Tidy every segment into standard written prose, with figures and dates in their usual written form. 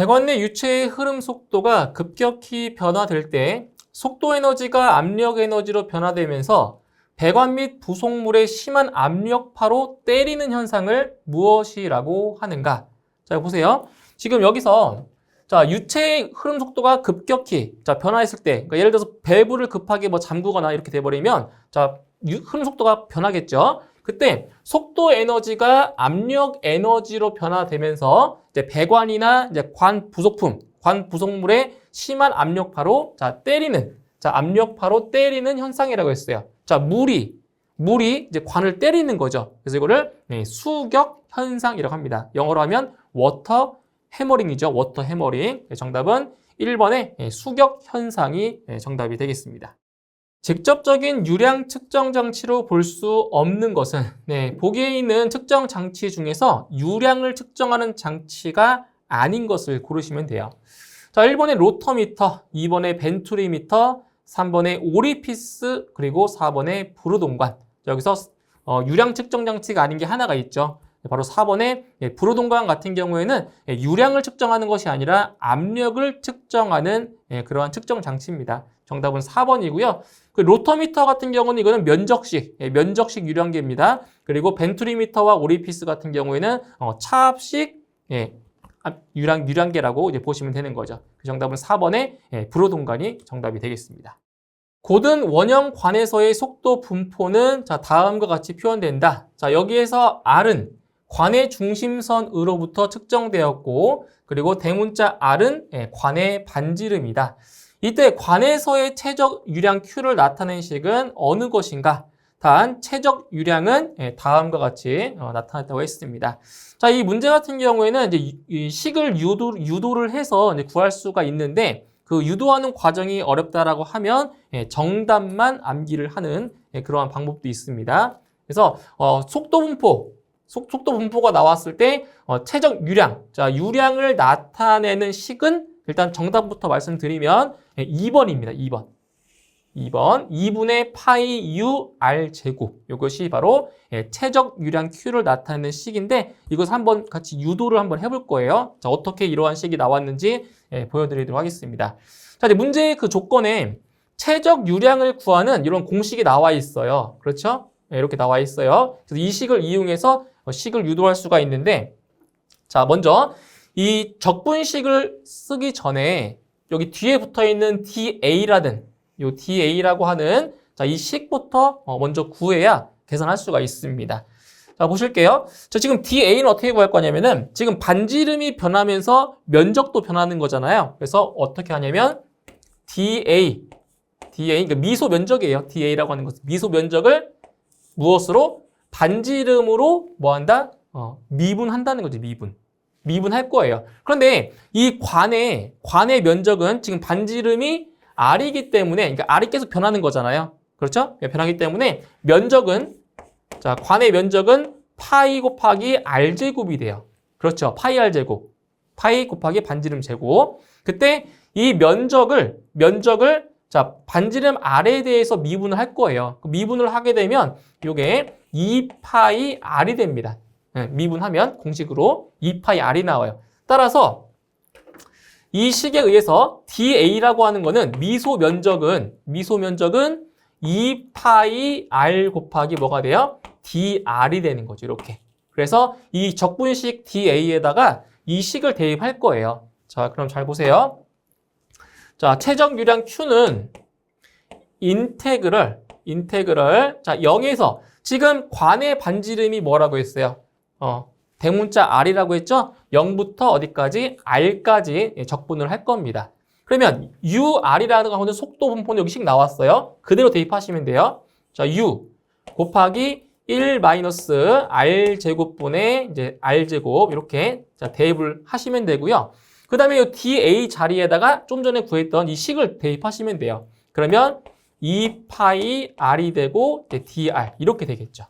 배관 내 유체의 흐름 속도가 급격히 변화될 때 속도 에너지가 압력 에너지로 변화되면서 배관 및 부속물의 심한 압력파로 때리는 현상을 무엇이라고 하는가? 자, 보세요. 지금 여기서 자, 유체의 흐름 속도가 급격히 변화했을 때, 그러니까 예를 들어서 밸브를 급하게 잠그거나 이렇게 돼버리면 흐름 속도가 변하겠죠. 그때 속도 에너지가 압력 에너지로 변화되면서 이제 배관이나 이제 관 부속품, 관 부속물의 심한 압력파로 압력파로 때리는 현상이라고 했어요. 자, 물이 이제 관을 때리는 거죠. 그래서 이거를 수격 현상이라고 합니다. 영어로 하면 워터 해머링이죠. 워터 해머링. 정답은 1번의 수격 현상이 정답이 되겠습니다. 직접적인 유량 측정 장치로 볼 수 없는 것은 보기에 있는 측정 장치 중에서 유량을 측정하는 장치가 아닌 것을 고르시면 돼요. 자, 1번의 로터미터, 2번의 벤투리미터, 3번의 오리피스, 그리고 4번의 브루동관. 여기서 유량 측정 장치가 아닌 게 하나가 있죠. 바로 4번의 브루동관 같은 경우에는 유량을 측정하는 것이 아니라 압력을 측정하는 그러한 측정 장치입니다. 정답은 4번이고요. 그 로터미터 같은 경우는 이거는 면적식 유량계입니다. 그리고 벤투리미터와 오리피스 같은 경우에는 차압식 유량계라고 이제 보시면 되는 거죠. 그 정답은 4번의 브루동관이 정답이 되겠습니다. 고든 원형 관에서의 속도 분포는 다음과 같이 표현된다. 자, 여기에서 R은 관의 중심선으로부터 측정되었고, 그리고 대문자 R은 관의 반지름이다. 이때 관에서의 최적 유량 Q를 나타낸 식은 어느 것인가? 단 최적 유량은 다음과 같이 나타났다고 했습니다. 자, 이 문제 같은 경우에는 이제 이 식을 유도를 해서 이제 구할 수가 있는데, 그 유도하는 과정이 어렵다라고 하면 정답만 암기를 하는 그러한 방법도 있습니다. 그래서 속도 분포가 나왔을 때 최적 유량, 자, 유량을 나타내는 식은 일단 정답부터 말씀드리면 2번입니다. 2번 2분의 파이 U R 제곱, 이것이 바로 최적 유량 Q를 나타내는 식인데, 이것을 한번 같이 유도를 한번 해볼 거예요. 자, 어떻게 이러한 식이 나왔는지 보여드리도록 하겠습니다. 자, 이제 문제의 그 조건에 최적 유량을 구하는 이런 공식이 나와 있어요. 그렇죠? 이렇게 나와 있어요. 그래서 이 식을 이용해서 식을 유도할 수가 있는데, 자, 먼저 이 적분식을 쓰기 전에 여기 뒤에 붙어 있는 DA라는 이 DA라고 하는 이 식부터 먼저 구해야 계산할 수가 있습니다. 자, 보실게요. 자, 지금 DA는 어떻게 구할 거냐면은 지금 반지름이 변하면서 면적도 변하는 거잖아요. 그래서 어떻게 하냐면 DA 그러니까 미소 면적이에요. DA라고 하는 것은 미소 면적을 무엇으로? 반지름으로 뭐 한다? 미분한다는 거지. 미분할 거예요. 그런데 이 관의 면적은 지금 반지름이 R이기 때문에, 그러니까 R이 계속 변하는 거잖아요. 그렇죠? 변하기 때문에 면적은, 자, 관의 면적은 파이 곱하기 R제곱이 돼요. 그렇죠? 파이 R제곱. 파이 곱하기 반지름 제곱. 그때 이 면적을 자, 반지름 R에 대해서 미분을 할 거예요. 미분을 하게 되면 이게 2파이 R이 됩니다. 미분하면 공식으로 2파이 R이 나와요. 따라서 이 식에 의해서 DA라고 하는 거는 미소 면적은 2파이 R 곱하기 뭐가 돼요? DR이 되는 거죠. 이렇게. 그래서 이 적분식 DA에다가 이 식을 대입할 거예요. 자, 그럼 잘 보세요. 자, 최적 유량 Q는 인테그럴 자, 0에서 지금 관의 반지름이 뭐라고 했어요? 대문자 R이라고 했죠? 0부터 어디까지? R까지 적분을 할 겁니다. 그러면 UR이라는 거는 속도 분포는 여기씩 나왔어요. 그대로 대입하시면 돼요. 자, U 곱하기 1 마이너스 R제곱분의 이제 R제곱 이렇게 자, 대입을 하시면 되고요. 그 다음에 이 DA 자리에다가 좀 전에 구했던 이 식을 대입하시면 돼요. 그러면 2파이 R이 되고 DR 이렇게 되겠죠.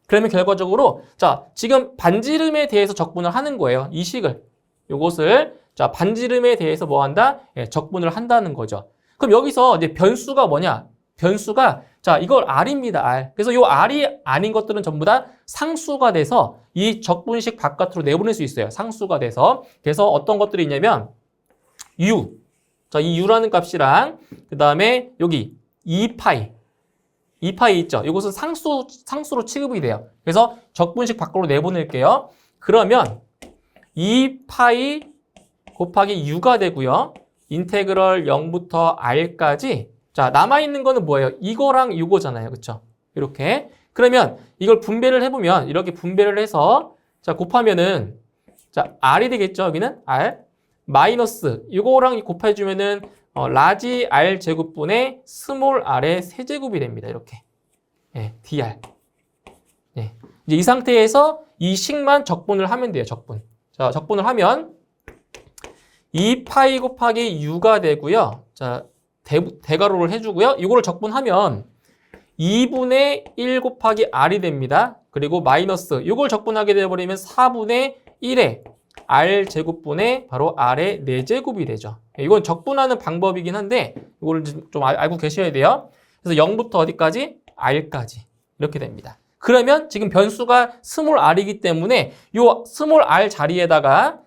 그러면 결과적으로 자, 지금 반지름에 대해서 적분을 하는 거예요. 이 식을. 요것을 자, 반지름에 대해서 뭐 한다? 적분을 한다는 거죠. 그럼 여기서 이제 변수가 뭐냐? 변수가 자, 이걸 R입니다. R. 그래서 이 R이 아닌 것들은 전부 다 상수가 돼서 이 적분식 바깥으로 내보낼 수 있어요. 상수가 돼서. 그래서 어떤 것들이 있냐면 U. 자, 이 U라는 값이랑 그다음에 여기 2파이. 2파이 있죠. 이것은 상수로 취급이 돼요. 그래서 적분식 밖으로 내보낼게요. 그러면 2파이 곱하기 U가 되고요. 인테그럴 0부터 R까지 자, 남아있는 거는 뭐예요? 이거랑 이거잖아요. 그쵸? 이렇게. 그러면 이걸 분배를 해보면 이렇게 분배를 해서 자, 곱하면은 자, R이 되겠죠? 여기는 R. 마이너스 이거랑 곱해주면은 라지 R 제곱분의 스몰 R의 세제곱이 됩니다. 이렇게. 예, dr. 예. 이제 이 상태에서 이 식만 적분을 하면 돼요. 적분. 자, 적분을 하면 2파이 곱하기 U가 되고요. 자, 대괄호를 해주고요. 이거를 적분하면 2분의 1 곱하기 R이 됩니다. 그리고 마이너스 이걸 적분하게 되어버리면 4분의 1의 R 제곱분의 바로 R의 4제곱이 되죠. 이건 적분하는 방법이긴 한데 이걸 좀 알고 계셔야 돼요. 그래서 0부터 어디까지? R까지 이렇게 됩니다. 그러면 지금 변수가 스몰 R이기 때문에 이 스몰 R 자리에다가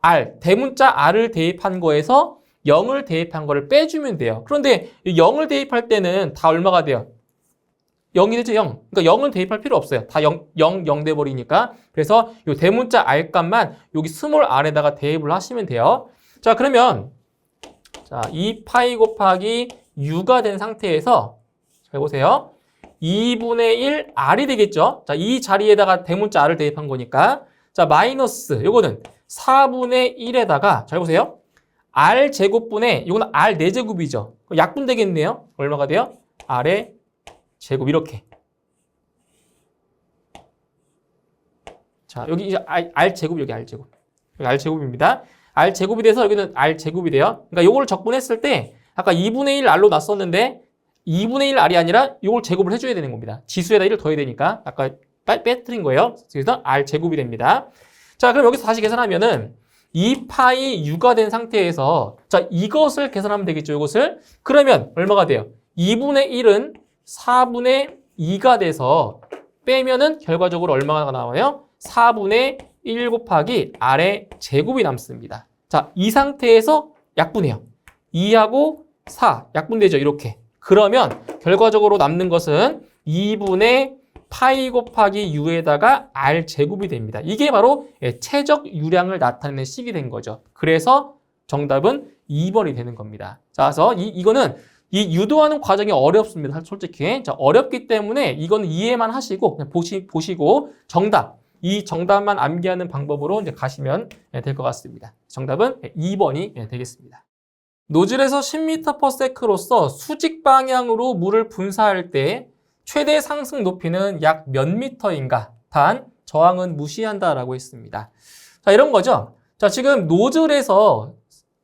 R, 대문자 R을 대입한 거에서 0을 대입한 거를 빼주면 돼요. 그런데 0을 대입할 때는 다 얼마가 돼요? 0이 되죠, 0. 그러니까 0은 대입할 필요 없어요. 다 0 돼버리니까. 그래서 이 대문자 R 값만 여기 스몰 R에다가 대입을 하시면 돼요. 자, 그러면 자, 2파이 곱하기 U가 된 상태에서 잘 보세요. 2분의 1 R이 되겠죠? 자, 이 자리에다가 대문자 R을 대입한 거니까. 자, 마이너스 요거는 4분의 1에다가 잘 보세요. R 제곱분의 이거는 R 4제곱이죠. 약분 되겠네요. 얼마가 돼요? R의 제곱 이렇게. 자, 여기 이제 R 제곱 여기 R 제곱. 여기 R 제곱입니다. R 제곱이 돼서 여기는 R 제곱이 돼요. 그러니까 요거를 적분했을 때 아까 2분의 1 R로 놨었는데 2분의 1 R이 아니라 요걸 제곱을 해줘야 되는 겁니다. 지수에다 1을 더해야 되니까 아까 빼뜨린 거예요. 그래서 R 제곱이 됩니다. 자, 그럼 여기서 다시 계산하면은 2파이 U가 된 상태에서 자, 이것을 계산하면 되겠죠. 이것을. 그러면 얼마가 돼요? 2분의 1은 4분의 2가 돼서 빼면은 결과적으로 얼마가 나와요? 4분의 1 곱하기 R의 제곱이 남습니다. 자, 이 상태에서 약분해요. 2하고 4 약분되죠. 이렇게. 그러면 결과적으로 남는 것은 2분의 파이 곱하기 U에다가 R 제곱이 됩니다. 이게 바로 최적 유량을 나타내는 식이 된 거죠. 그래서 정답은 2번이 되는 겁니다. 자, 그래서 이거는 이 유도하는 과정이 어렵습니다. 솔직히. 자, 어렵기 때문에 이거는 이해만 하시고 그냥 보시고 이 정답만 암기하는 방법으로 이제 가시면 될 것 같습니다. 정답은 2번이 되겠습니다. 노즐에서 10m/s로서 수직 방향으로 물을 분사할 때 최대 상승 높이는 약 몇 미터인가? 단 저항은 무시한다라고 했습니다. 자, 이런 거죠. 자, 지금 노즐에서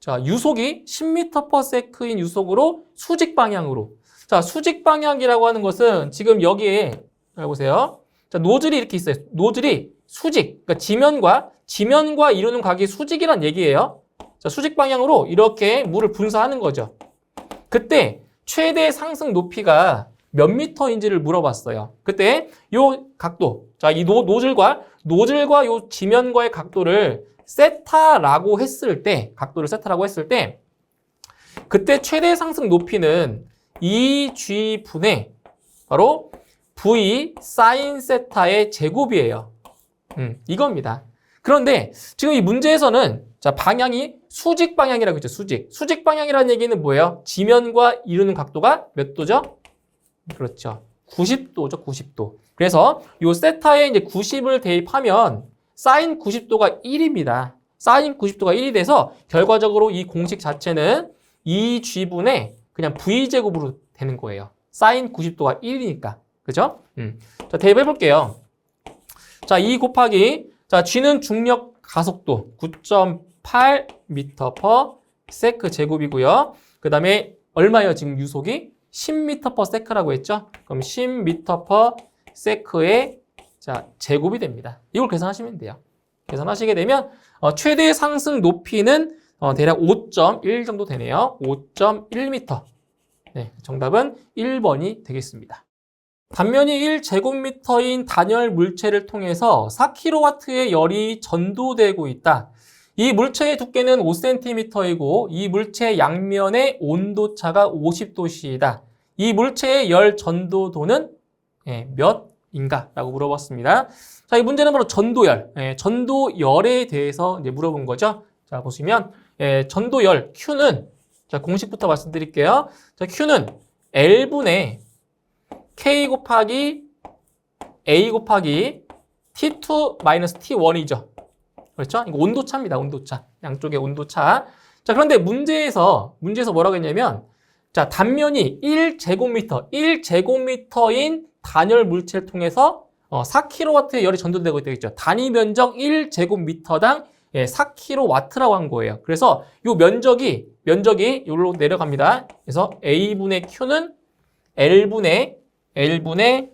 자, 유속이 10m/s인 유속으로 수직 방향으로. 자, 수직 방향이라고 하는 것은 지금 여기에 보세요. 자, 노즐이 이렇게 있어요. 노즐이 수직. 그러니까 지면과 이루는 각이 수직이란 얘기예요. 자, 수직 방향으로 이렇게 물을 분사하는 거죠. 그때 최대 상승 높이가 몇 미터인지를 물어봤어요. 그때 요 각도, 자, 이 노즐과 요 지면과의 각도를 세타라고 했을 때, 그때 최대 상승 높이는 2G 분의 바로 V 사인 세타의 제곱이에요. 이겁니다. 그런데 지금 이 문제에서는 자, 방향이 수직 방향이라고 했죠. 수직 방향이라는 얘기는 뭐예요? 지면과 이루는 각도가 몇 도죠? 그렇죠. 90도죠, 90도. 그래서 이 세타에 이제 90을 대입하면 사인 90도가 1입니다. 사인 90도가 1이 돼서 결과적으로 이 공식 자체는 2G분의 그냥 V제곱으로 되는 거예요. 사인 90도가 1이니까. 그죠? 자, 대입해 볼게요. 자, 2 곱하기 자, G는 중력 가속도 9.8m/s 제곱이고요. 그 다음에 얼마예요? 지금 유속이? 10m/s라고 했죠? 그럼 10m/s의 자, 제곱이 됩니다. 이걸 계산하시면 돼요. 계산하시게 되면 최대 상승 높이는 대략 5.1 정도 되네요. 5.1m. 네, 정답은 1번이 되겠습니다. 단면이 1제곱미터인 단열 물체를 통해서 4kW의 열이 전도되고 있다. 이 물체의 두께는 5cm이고 이 물체의 양면의 온도차가 50도씨이다. 이 물체의 열 전도도는 몇인가? 라고 물어봤습니다. 자, 이 문제는 바로 전도열, 전도열에 대해서 이제 물어본 거죠. 자, 보시면 전도열 Q는, 자, 공식부터 말씀드릴게요. 자, Q는 L분의 K 곱하기 A 곱하기 T2-T1이죠. 그렇죠? 이거 온도차입니다. 온도차. 양쪽의 온도차. 자, 그런데 문제에서 뭐라고 했냐면, 자, 단면이 1제곱미터인 단열 물체를 통해서 4kW의 열이 전도되고 있다고 단위 면적 1제곱미터당 4kW라고 한 거예요. 그래서 이 면적이 여기로 내려갑니다. 그래서 A분의 Q는 L분의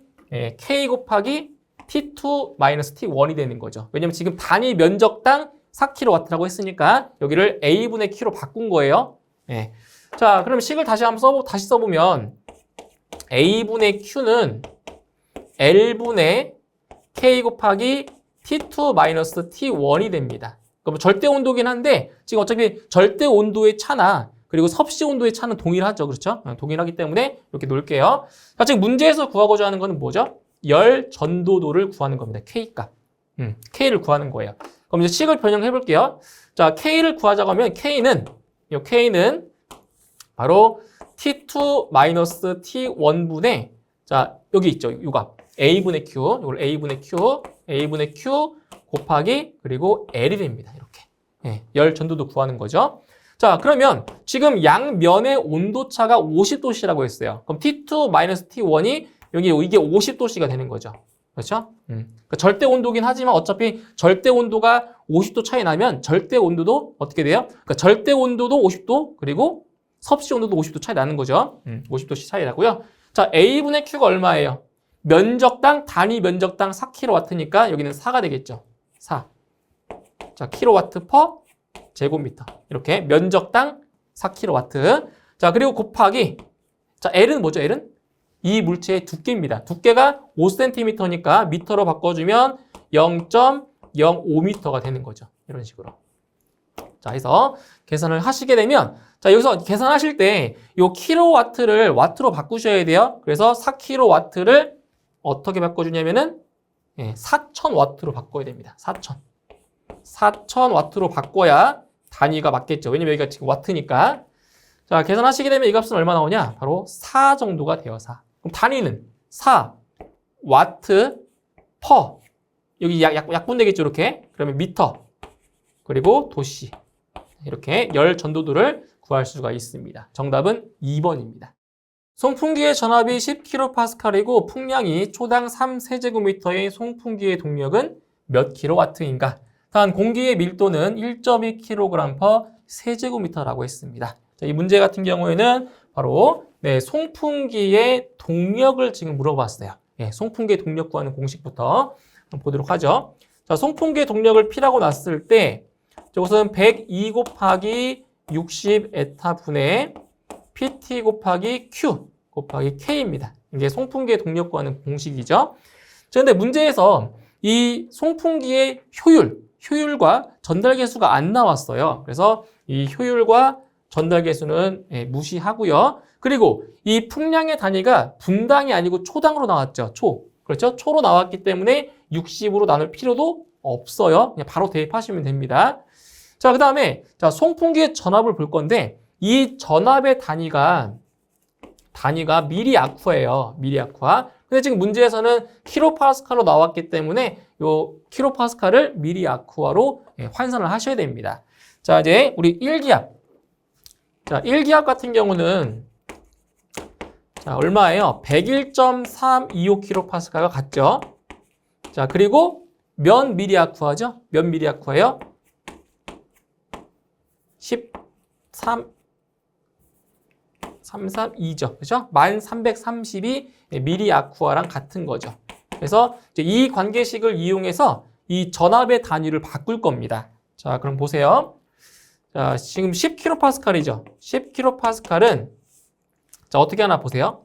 K 곱하기 T2-T1이 되는 거죠. 왜냐면 지금 단위 면적당 4kW라고 했으니까 여기를 A분의 Q로 바꾼 거예요. 네. 자, 그럼 식을 다시 써보면 A분의 Q는 L분의 K 곱하기 T2-T1이 됩니다. 그럼 절대 온도긴 한데 지금 어차피 절대 온도의 차나 그리고 섭씨 온도의 차는 동일하죠. 그렇죠? 동일하기 때문에 이렇게 놓을게요. 자, 지금 문제에서 구하고자 하는 거는 뭐죠? 열 전도도를 구하는 겁니다. K값. K를 구하는 거예요. 그럼 이제 식을 변형해 볼게요. 자, K를 구하자고 하면 K는 바로 T2-T1분의, 자, 여기 있죠. 이 값. A분의 Q. 이걸 A분의 Q 곱하기 그리고 L이 됩니다. 이렇게. 열 전도도 구하는 거죠. 자, 그러면 지금 양면의 온도차가 50도씨라고 했어요. 그럼 T2-T1이 이게 50도씨가 되는 거죠. 그렇죠? 그러니까 절대 온도긴 하지만 어차피 절대 온도가 50도 차이 나면 절대 온도도 어떻게 돼요? 그러니까 절대 온도도 50도 그리고 섭씨 온도도 50도 차이 나는 거죠. 50도씨 차이 나고요. 자, A분의 Q가 얼마예요? 단위 면적당 4kW니까 여기는 4가 되겠죠. 4. 자, kW per 제곱미터. 이렇게 면적당 4kW. 자, 그리고 곱하기. 자, L은 뭐죠? L은 이 물체의 두께입니다. 두께가 5cm니까 미터로 바꿔주면 0.05m가 되는 거죠. 이런 식으로. 자, 해서 계산을 하시게 되면, 자, 여기서 계산하실 때 이 킬로와트를 와트로 바꾸셔야 돼요. 그래서 4kW를 어떻게 바꿔주냐면은 4000W로 바꿔야 됩니다. 4000W로 바꿔야 단위가 맞겠죠. 왜냐면 여기가 지금 와트니까. 자, 계산하시게 되면 이 값은 얼마 나오냐? 바로 4 정도가 돼요. 4. 그럼 단위는 4 와트 퍼. 여기 약분 되겠죠, 이렇게. 그러면 미터. 그리고 도씨. 이렇게 열 전도도를 구할 수가 있습니다. 정답은 2번입니다. 송풍기의 전압이 10kPa이고 풍량이 초당 3세제곱미터의 송풍기의 동력은 몇 kW인가? 단 공기의 밀도는 1.2kg/세제곱미터라고 했습니다. 자, 이 문제 같은 경우에는 바로 송풍기의 동력을 지금 물어봤어요. 송풍기의 동력 구하는 공식부터 보도록 하죠. 자, 송풍기의 동력을 P라고 놨을 때 저것은 102 곱하기 60 에타분의 PT 곱하기 Q 곱하기 K입니다. 이게 송풍기의 동력 구하는 공식이죠. 그런데 문제에서 이 송풍기의 효율과 전달계수가 안 나왔어요. 그래서 이 효율과 전달계수는 무시하고요. 그리고 이 풍량의 단위가 분당이 아니고 초당으로 나왔죠. 그렇죠? 초로 나왔기 때문에 60으로 나눌 필요도 없어요. 그냥 바로 대입하시면 됩니다. 자, 그 다음에 송풍기의 전압을 볼 건데 이 전압의 단위가 미리아쿠아예요. 미리아쿠아. 근데 지금 문제에서는 킬로파스칼로 나왔기 때문에 요 킬로파스칼을 미리아쿠아로 환산을 하셔야 됩니다. 자, 이제 우리 1기압. 자, 1기압 같은 경우는 자, 얼마예요? 101.325킬로파스칼과 같죠? 자, 그리고 몇 미리아쿠아죠? 몇 미리아쿠아예요? 332죠. 그죠? 1330이 미리아쿠아랑 같은 거죠. 그래서 이제 이 관계식을 이용해서 이 전압의 단위를 바꿀 겁니다. 자, 그럼 보세요. 자, 지금 10kPa이죠. 10kPa는 자, 어떻게 하나 보세요.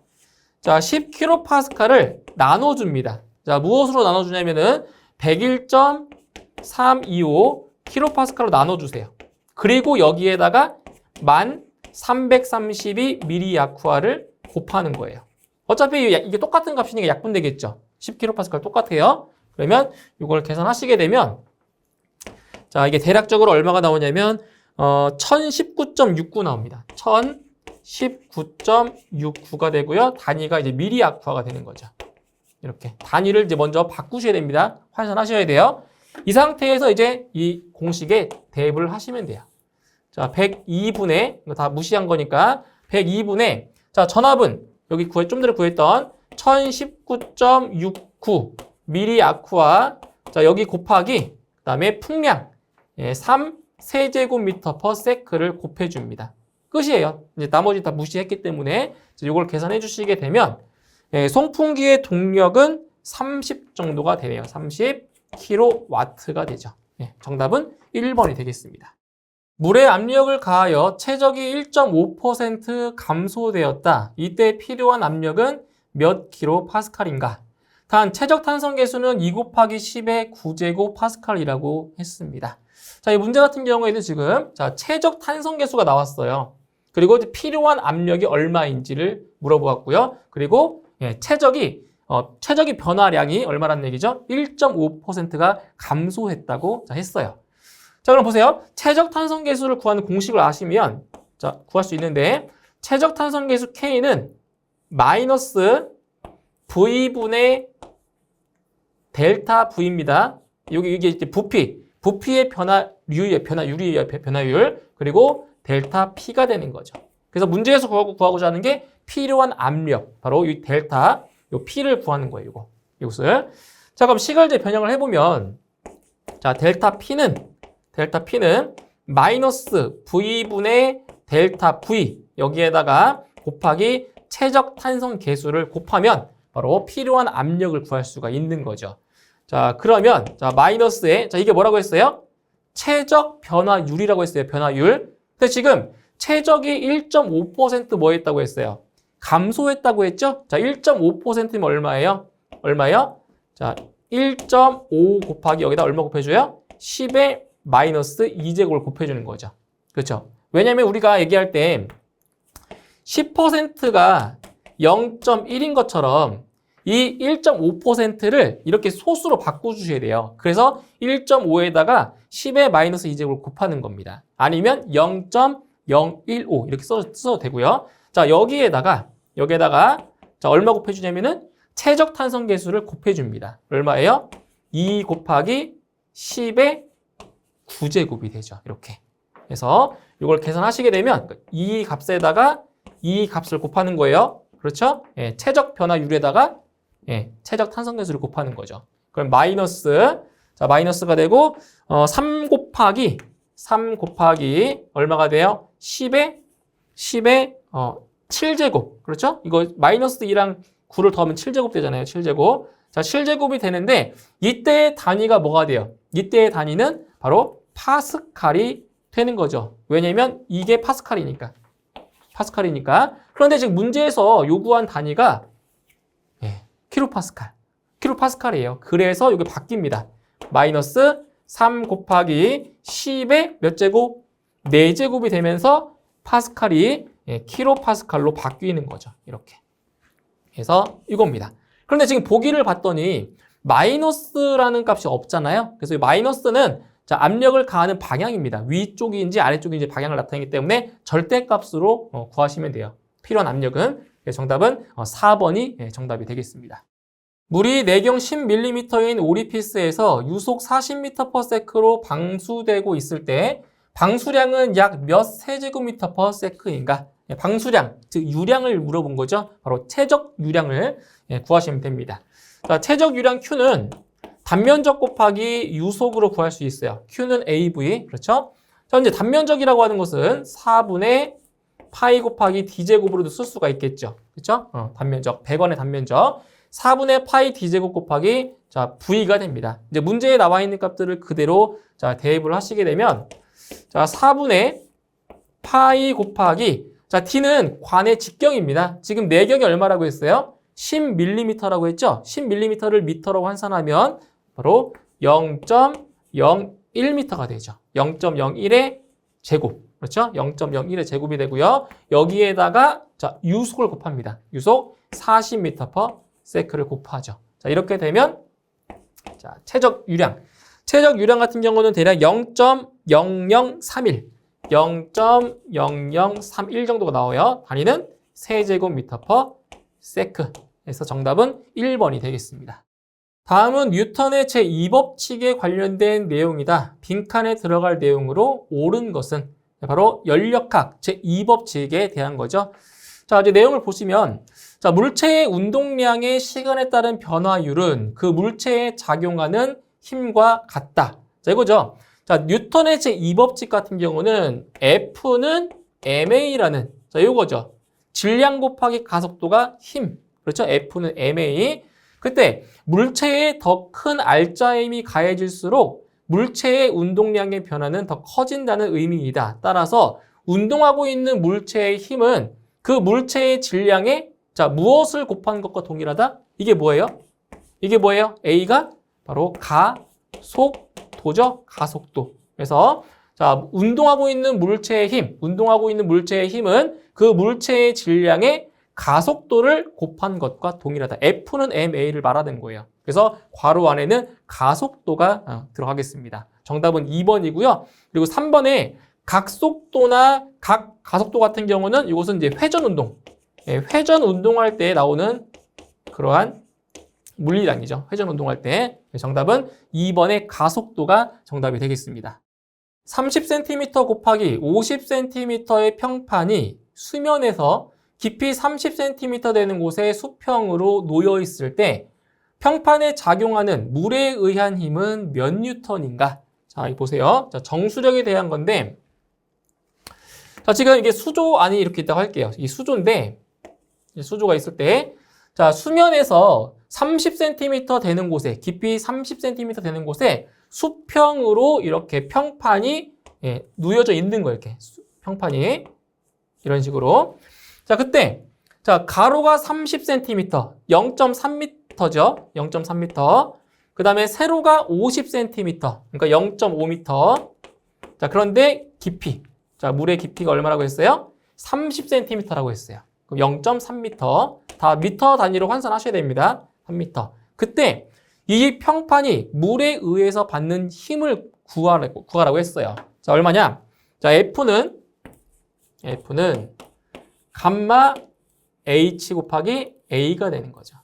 자, 10kPa를 나눠줍니다. 자, 무엇으로 나눠주냐면은 101.325kPa로 나눠주세요. 그리고 여기에다가 1332mA를 곱하는 거예요. 어차피 이게 똑같은 값이니까 약분되겠죠. 10kPa 똑같아요. 그러면 이걸 계산하시게 되면 자, 이게 대략적으로 얼마가 나오냐면 1019.69 나옵니다. 1019.69가 되고요. 단위가 이제 미리아쿠아가 되는 거죠. 이렇게 단위를 이제 먼저 바꾸셔야 됩니다. 환산하셔야 돼요. 이 상태에서 이제 이 공식에 대입을 하시면 돼요. 자, 102분의 이거 다 무시한 거니까 102분의 자, 전압은 여기 좀 전에 구했던 1019.69 미리아쿠아 자, 여기 곱하기 그다음에 풍량 3 세제곱미터 per sec를 곱해줍니다. 끝이에요. 이제 나머지 다 무시했기 때문에 이걸 계산해 주시게 되면 송풍기의 동력은 30 정도가 되네요. 30kW가 되죠. 정답은 1번이 되겠습니다. 물의 압력을 가하여 최적이 1.5% 감소되었다. 이때 필요한 압력은 몇 kPa인가? 단 최적 탄성 계수는 2 곱하기 10의 9제곱파스칼이라고 했습니다. 자, 이 문제 같은 경우에는 지금 자, 최적 탄성 계수가 나왔어요. 그리고 이제 필요한 압력이 얼마인지를 물어보았고요. 그리고 최적이 변화량이 얼마란 얘기죠? 1.5%가 감소했다고 했어요. 자, 그럼 보세요. 최적 탄성 계수를 구하는 공식을 아시면 자, 구할 수 있는데 최적 탄성 계수 K는 마이너스 V분의 델타 V입니다. 이게 이제 부피의 변화율, 그리고 델타 P가 되는 거죠. 그래서 문제에서 구하고자 하는 게 필요한 압력, 바로 이 델타, 요 P를 구하는 거예요, 이것을. 자, 그럼 시간제 변형을 해보면, 자, 델타 P는 마이너스 V분의 델타 V, 여기에다가 곱하기 최적 탄성 계수를 곱하면 바로 필요한 압력을 구할 수가 있는 거죠. 자, 그러면, 자, 마이너스에, 자, 이게 뭐라고 했어요? 최적 변화율이라고 했어요, 변화율. 근데 지금 최적이 1.5% 뭐 했다고 했어요? 감소했다고 했죠? 자, 1.5%면 얼마예요? 자, 1.5 곱하기 여기다 얼마 곱해줘요? 10의 마이너스 2제곱을 곱해주는 거죠. 그렇죠? 왜냐면 우리가 얘기할 때 10%가 0.1인 것처럼 이 1.5%를 이렇게 소수로 바꿔주셔야 돼요. 그래서 1.5에다가 10의 마이너스 2제곱을 곱하는 겁니다. 아니면 0.015 이렇게 써도 되고요. 자, 여기에다가 자, 얼마 곱해주냐면은 최적 탄성 계수를 곱해줍니다. 얼마예요? 2 곱하기 10의 9제곱이 되죠. 이렇게. 그래서 이걸 계산하시게 되면 이 값에다가 이 값을 곱하는 거예요. 그렇죠? 최적 변화율에다가 최적 탄성 계수를 곱하는 거죠. 그럼 마이너스가 되고 3 곱하기 얼마가 돼요? 10의 7제곱. 그렇죠? 이거 마이너스 2랑 9를 더하면 7제곱 되잖아요. 7제곱. 자, 7제곱이 되는데 이때의 단위가 뭐가 돼요? 이때의 단위는 바로 파스칼이 되는 거죠. 왜냐면 이게 파스칼이니까. 그런데 지금 문제에서 요구한 단위가 킬로파스칼이에요. 그래서 이게 바뀝니다. 마이너스 3 곱하기 10의 몇 제곱? 4제곱이 되면서 파스칼이 킬로파스칼로 바뀌는 거죠. 이렇게. 그래서 이겁니다. 그런데 지금 보기를 봤더니 마이너스라는 값이 없잖아요. 그래서 이 마이너스는 자, 압력을 가하는 방향입니다. 위쪽인지 아래쪽인지 방향을 나타내기 때문에 절대값으로 구하시면 돼요. 필요한 압력은 정답은 4번이 정답이 되겠습니다. 물이 내경 10mm인 오리피스에서 유속 40m/s로 방수되고 있을 때 방수량은 약 몇 세제곱미터 per sec인가? 방수량, 즉 유량을 물어본 거죠. 바로 최적 유량을 구하시면 됩니다. 자, 최적 유량 Q는 단면적 곱하기 유속으로 구할 수 있어요. Q는 AV, 그렇죠? 자, 이제 단면적이라고 하는 것은 4분의 파이 곱하기 D제곱으로도 쓸 수가 있겠죠. 그렇죠? 단면적, 100원의 단면적. 4분의 파이 D제곱 곱하기 자, V가 됩니다. 이제 문제에 나와 있는 값들을 그대로 자, 대입을 하시게 되면 자, 4분의 파이 곱하기 자, D는 관의 직경입니다. 지금 내경이 얼마라고 했어요? 10mm라고 했죠? 10mm를 미터로 환산하면 바로 0.01m가 되죠. 0.01의 제곱. 그렇죠? 0.01의 제곱이 되고요. 여기에다가 자, 유속을 곱합니다. 유속 40m/s를 곱하죠. 자, 이렇게 되면 자, 최적 유량. 최적 유량 같은 경우는 대략 0.0031. 0.0031 정도가 나와요. 단위는 세제곱미터/s. 그래서 정답은 1번이 되겠습니다. 다음은 뉴턴의 제2법칙에 관련된 내용이다. 빈칸에 들어갈 내용으로 옳은 것은 바로 연력학 제2법칙에 대한 거죠. 자, 이제 내용을 보시면 자, 물체의 운동량의 시간에 따른 변화율은 그 물체에 작용하는 힘과 같다. 자, 이거죠. 자, 뉴턴의 제2법칙 같은 경우는 F는 ma라는 자, 이거죠. 질량 곱하기 가속도가 힘. 그렇죠? F는 ma. 그때 물체에 더 큰 R자 힘이 가해질수록 물체의 운동량의 변화는 더 커진다는 의미이다. 따라서 운동하고 있는 물체의 힘은 그 물체의 질량에 자, 무엇을 곱한 것과 동일하다? 이게 뭐예요? 이게 뭐예요? A가 바로 가속도죠. 가속도. 그래서 자, 운동하고 있는 물체의 힘은 그 물체의 질량의 가속도를 곱한 것과 동일하다. F는 ma를 말하는 거예요. 그래서 괄호 안에는 가속도가 들어가겠습니다. 정답은 2번이고요. 그리고 3번에 각속도나 가속도 같은 경우는 이것은 이제 회전 운동. 회전 운동할 때 나오는 그러한 물리량이죠. 회전 운동할 때. 정답은 2번의 가속도가 정답이 되겠습니다. 30cm 곱하기 50cm의 평판이 수면에서 깊이 30cm 되는 곳에 수평으로 놓여 있을 때 평판에 작용하는 물에 의한 힘은 몇 뉴턴인가? 자, 이 보세요. 자, 정수력에 대한 건데, 자, 지금 이게 수조 안이 이렇게 있다고 할게요. 이 수조인데, 수조가 있을 때, 자, 수면에서 30cm 되는 곳에, 깊이 30cm 되는 곳에 수평으로 이렇게 평판이 놓여져 있는 거예요. 이렇게 평판이 이런 식으로. 자, 그때 자, 가로가 30cm, 0.3m죠. 0.3m. 그 다음에 세로가 50cm, 그러니까 0.5m. 자, 그런데 깊이. 자, 물의 깊이가 얼마라고 했어요? 30cm라고 했어요. 그럼 0.3m. 다 미터 단위로 환산하셔야 됩니다. 3m. 그때 이 평판이 물에 의해서 받는 힘을 구하라고 했어요. 자, 얼마냐? 자, F는 감마 H 곱하기 A가 되는 거죠.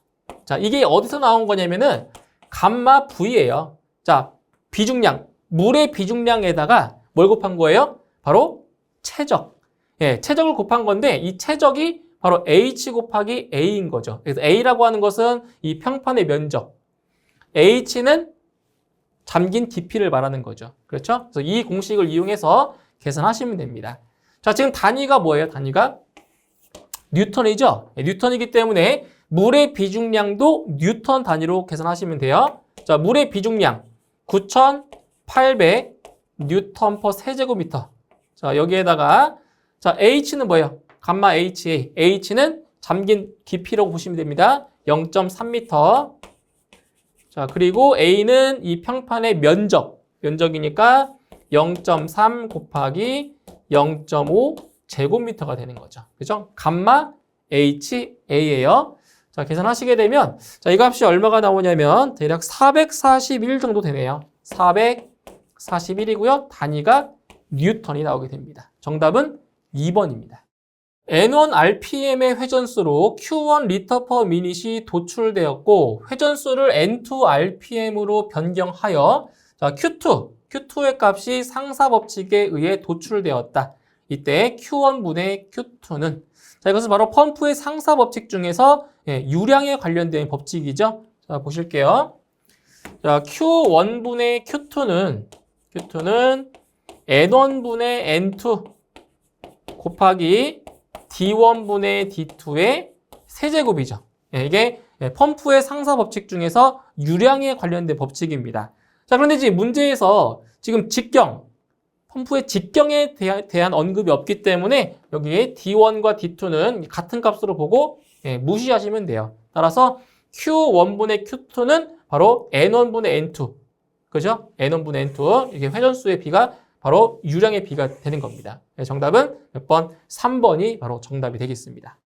자, 이게 어디서 나온 거냐면은 감마 V예요. 자, 비중량, 물의 비중량에다가 뭘 곱한 거예요? 바로 최적. 최적을 곱한 건데 이 최적이 바로 H 곱하기 A인 거죠. 그래서 A라고 하는 것은 이 평판의 면적, H는 잠긴 깊이를 말하는 거죠. 그렇죠? 그래서 이 공식을 이용해서 계산하시면 됩니다. 자, 지금 단위가 뭐예요? 단위가 뉴턴이죠? 뉴턴이기 때문에 물의 비중량도 뉴턴 단위로 계산하시면 돼요. 자, 물의 비중량 9,800 뉴턴 퍼 세제곱미터. 자, 여기에다가 자, H는 뭐예요? 감마 HA. H는 잠긴 깊이라고 보시면 됩니다. 0.3m. 자, 그리고 A는 이 평판의 면적이니까 0.3 곱하기 0.5 제곱미터가 되는 거죠. 그죠? 감마 HA예요. 자, 계산하시게 되면 자, 이 값이 얼마가 나오냐면 대략 441 정도 되네요. 441이고요. 단위가 뉴턴이 나오게 됩니다. 정답은 2번입니다. N1 RPM의 회전수로 Q1 리터 퍼 미닛이 도출되었고 회전수를 N2 RPM으로 변경하여 자, Q2의 값이 상사법칙에 의해 도출되었다. 이때 Q1분의 Q2는 자, 이것은 바로 펌프의 상사법칙 중에서 유량에 관련된 법칙이죠. 자, 보실게요. 자, Q1분의 Q2는 N1분의 N2 곱하기 D1분의 D2의 세제곱이죠. 이게 펌프의 상사법칙 중에서 유량에 관련된 법칙입니다. 자, 그런데 지금 문제에서 지금 직경, 펌프의 직경에 대한 언급이 없기 때문에 여기에 D1과 D2는 같은 값으로 보고 무시하시면 돼요. 따라서 Q1분의 Q2는 바로 N1분의 N2. 그죠? N1분의 N2. 이게 회전수의 비가 바로 유량의 비가 되는 겁니다. 정답은 몇 번? 3번이 바로 정답이 되겠습니다.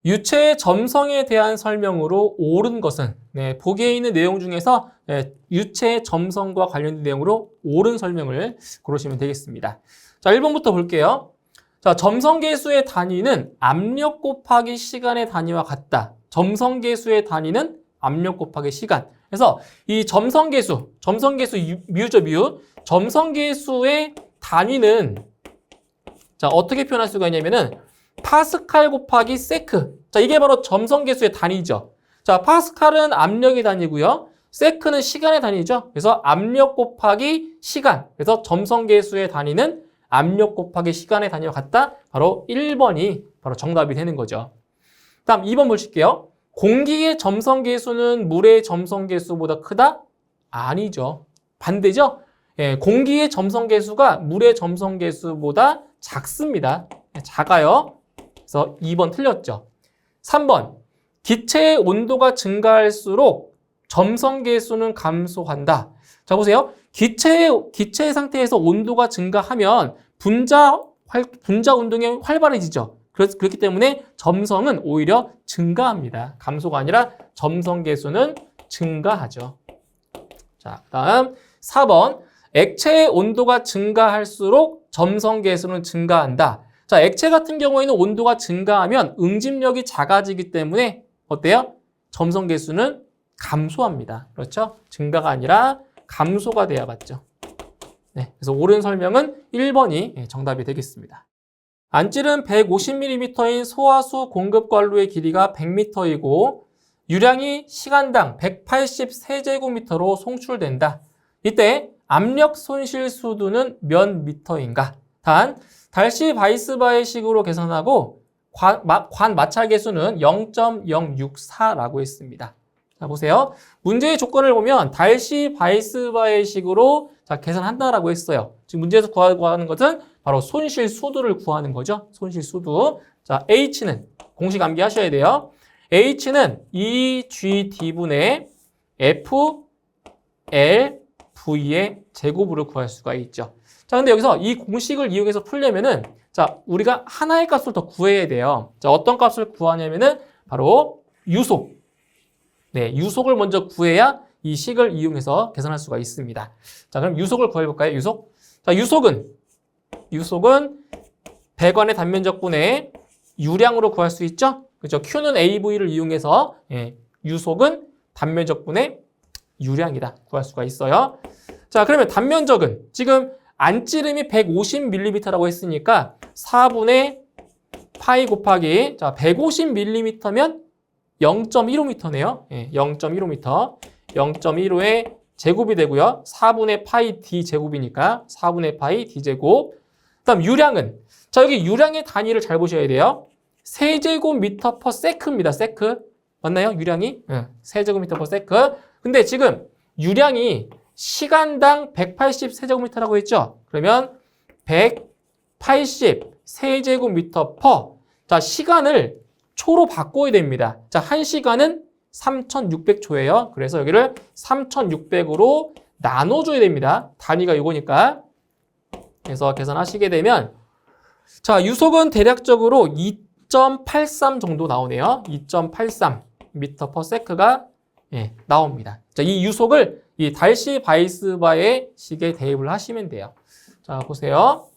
유체의 점성에 대한 설명으로 옳은 것은 보기에 있는 내용 중에서 유체의 점성과 관련된 내용으로 옳은 설명을 고르시면 되겠습니다. 자, 1번부터 볼게요. 자, 점성계수의 단위는 압력 곱하기 시간의 단위와 같다. 점성계수의 단위는 압력 곱하기 시간. 그래서 이 점성계수 뮤죠, 뮤. 점성계수의 단위는 자, 어떻게 표현할 수가 있냐면은 파스칼 곱하기 세크. 자, 이게 바로 점성계수의 단위죠. 자, 파스칼은 압력의 단위고요. 세크는 시간의 단위죠. 그래서 압력 곱하기 시간. 그래서 점성계수의 단위는 압력 곱하기 시간의 단위와 같다. 바로 1번이 바로 정답이 되는 거죠. 다음 2번 보실게요. 공기의 점성계수는 물의 점성계수보다 크다? 아니죠. 반대죠. 공기의 점성계수가 물의 점성계수보다 작습니다. 작아요. 그래서 2번 틀렸죠. 3번. 기체의 온도가 증가할수록 점성계수는 감소한다. 자, 보세요. 기체 상태에서 온도가 증가하면 분자 운동이 활발해지죠. 그렇기 때문에 점성은 오히려 증가합니다. 감소가 아니라 점성계수는 증가하죠. 자, 다음 4번. 액체의 온도가 증가할수록 점성계수는 증가한다. 자, 액체 같은 경우에는 온도가 증가하면 응집력이 작아지기 때문에 어때요? 점성계수는 감소합니다. 그렇죠? 증가가 아니라 감소가 돼야 맞죠. 네, 그래서 옳은 설명은 1번이 정답이 되겠습니다. 안질은 150mm인 소화수 공급관로의 길이가 100m이고 유량이 시간당 180세제곱미터로 송출된다. 이때 압력 손실 수두는 몇 미터인가? 단, 달시 바이스바의 식으로 계산하고 관 마찰 계수는 0.064라고 했습니다. 자, 보세요. 문제의 조건을 보면 달시 바이스바의 식으로 자, 계산한다라고 했어요. 지금 문제에서 구하는 것은 바로 손실 수두를 구하는 거죠. 손실 수두. 자, H는 공식 암기하셔야 돼요. H는 EGD분의 FLV의 제곱으로 구할 수가 있죠. 자, 근데 여기서 이 공식을 이용해서 풀려면은 자, 우리가 하나의 값을 더 구해야 돼요. 자, 어떤 값을 구하냐면은 바로 유속. 네, 유속을 먼저 구해야 이 식을 이용해서 계산할 수가 있습니다. 자, 그럼 유속을 구해볼까요? 유속. 자, 유속은 100원의 단면적분의 유량으로 구할 수 있죠? 그렇죠? Q는 AV를 이용해서 유속은 단면적분의 유량이다. 구할 수가 있어요. 자, 그러면 단면적은 지금 안찌름이 150mm라고 했으니까 4분의 파이 곱하기 자 150mm면 0.15m네요. 0.15m. 0.15의 제곱이 되고요. 4분의 파이 d 제곱이니까 4분의 파이 d 제곱. 그다음 유량은 자 여기 유량의 단위를 잘 보셔야 돼요. 세제곱미터 퍼 세크입니다. 세크. 맞나요? 유량이? 세제곱미터 퍼 세크. 근데 지금 유량이 시간당 180세제곱미터라고 했죠? 그러면 180세제곱미터 퍼. 자, 시간을 초로 바꿔야 됩니다. 자, 1시간은 3600초예요. 그래서 여기를 3600으로 나눠줘야 됩니다. 단위가 이거니까. 그래서 계산하시게 되면 자, 유속은 대략적으로 2.83 정도 나오네요. 2.83 미터 퍼 세크가 나옵니다. 자, 이 유속을 이 달시 바이스바의 식에 대입을 하시면 돼요. 자, 보세요.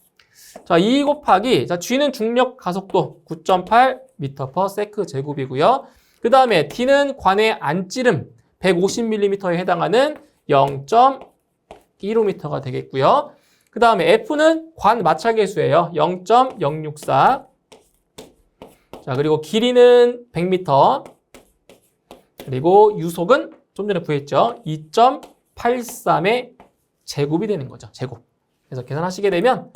자, 2 곱하기 자, G는 중력 가속도 9.8 미터 퍼 세크 제곱이고요. 그 다음에 D는 관의 안찌름 150mm에 해당하는 0.15m가 되겠고요. 그 다음에 F는 관 마찰 계수예요. 0.064. 자, 그리고 길이는 100m. 그리고 유속은 좀 전에 구했죠. 2.83의 제곱이 되는 거죠. 제곱. 그래서 계산하시게 되면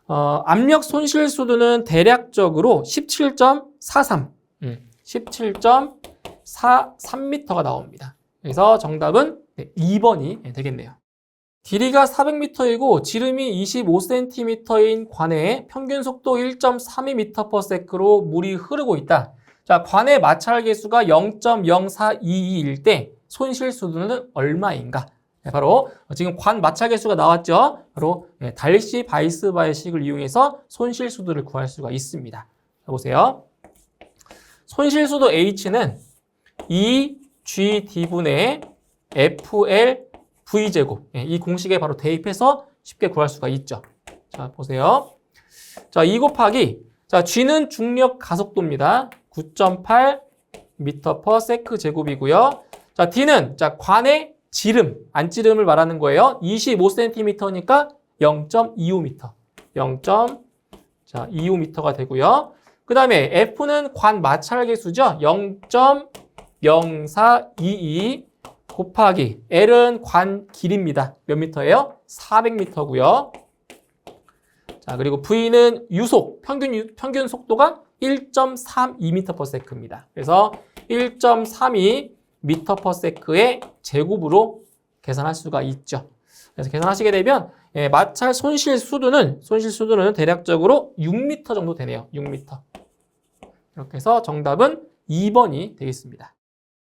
압력 손실 수두는 대략적으로 17.43. 17.43m가 나옵니다. 그래서 정답은 2번이 되겠네요. 길이가 400m이고 지름이 25cm인 관에 평균 속도 1.32m/s로 물이 흐르고 있다. 자, 관의 마찰 계수가 0.0422일 때 손실 수도는 얼마인가? 네, 바로 지금 관 마찰 계수가 나왔죠? 바로 달시 바이스바의 식을 이용해서 손실 수도를 구할 수가 있습니다. 자, 보세요. 손실 수도 H는 2GD분의 FL V제곱. 이 공식에 바로 대입해서 쉽게 구할 수가 있죠. 자, 보세요. 자, 2 곱하기. 자, G는 중력 가속도입니다. 9.8 m/s 제곱이고요. 자, D는 자, 관의 지름, 안지름을 말하는 거예요. 25cm니까 0.25m. 0.25m가 되고요. 그 다음에 F는 관 마찰 계수죠. 0.0422 곱하기 L은 관 길이입니다. 몇 미터예요? 400m고요. 자, 그리고 V는 유속, 평균 속도가 1.32m/s입니다. 그래서 1.32m/s의 제곱으로 계산할 수가 있죠. 그래서 계산하시게 되면 마찰 손실 수도는 대략적으로 6m 정도 되네요. 6m. 이렇게 해서 정답은 2번이 되겠습니다.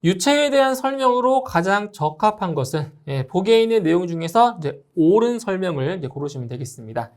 유체에 대한 설명으로 가장 적합한 것은 보기에 있는 내용 중에서 이제 옳은 설명을 이제 고르시면 되겠습니다.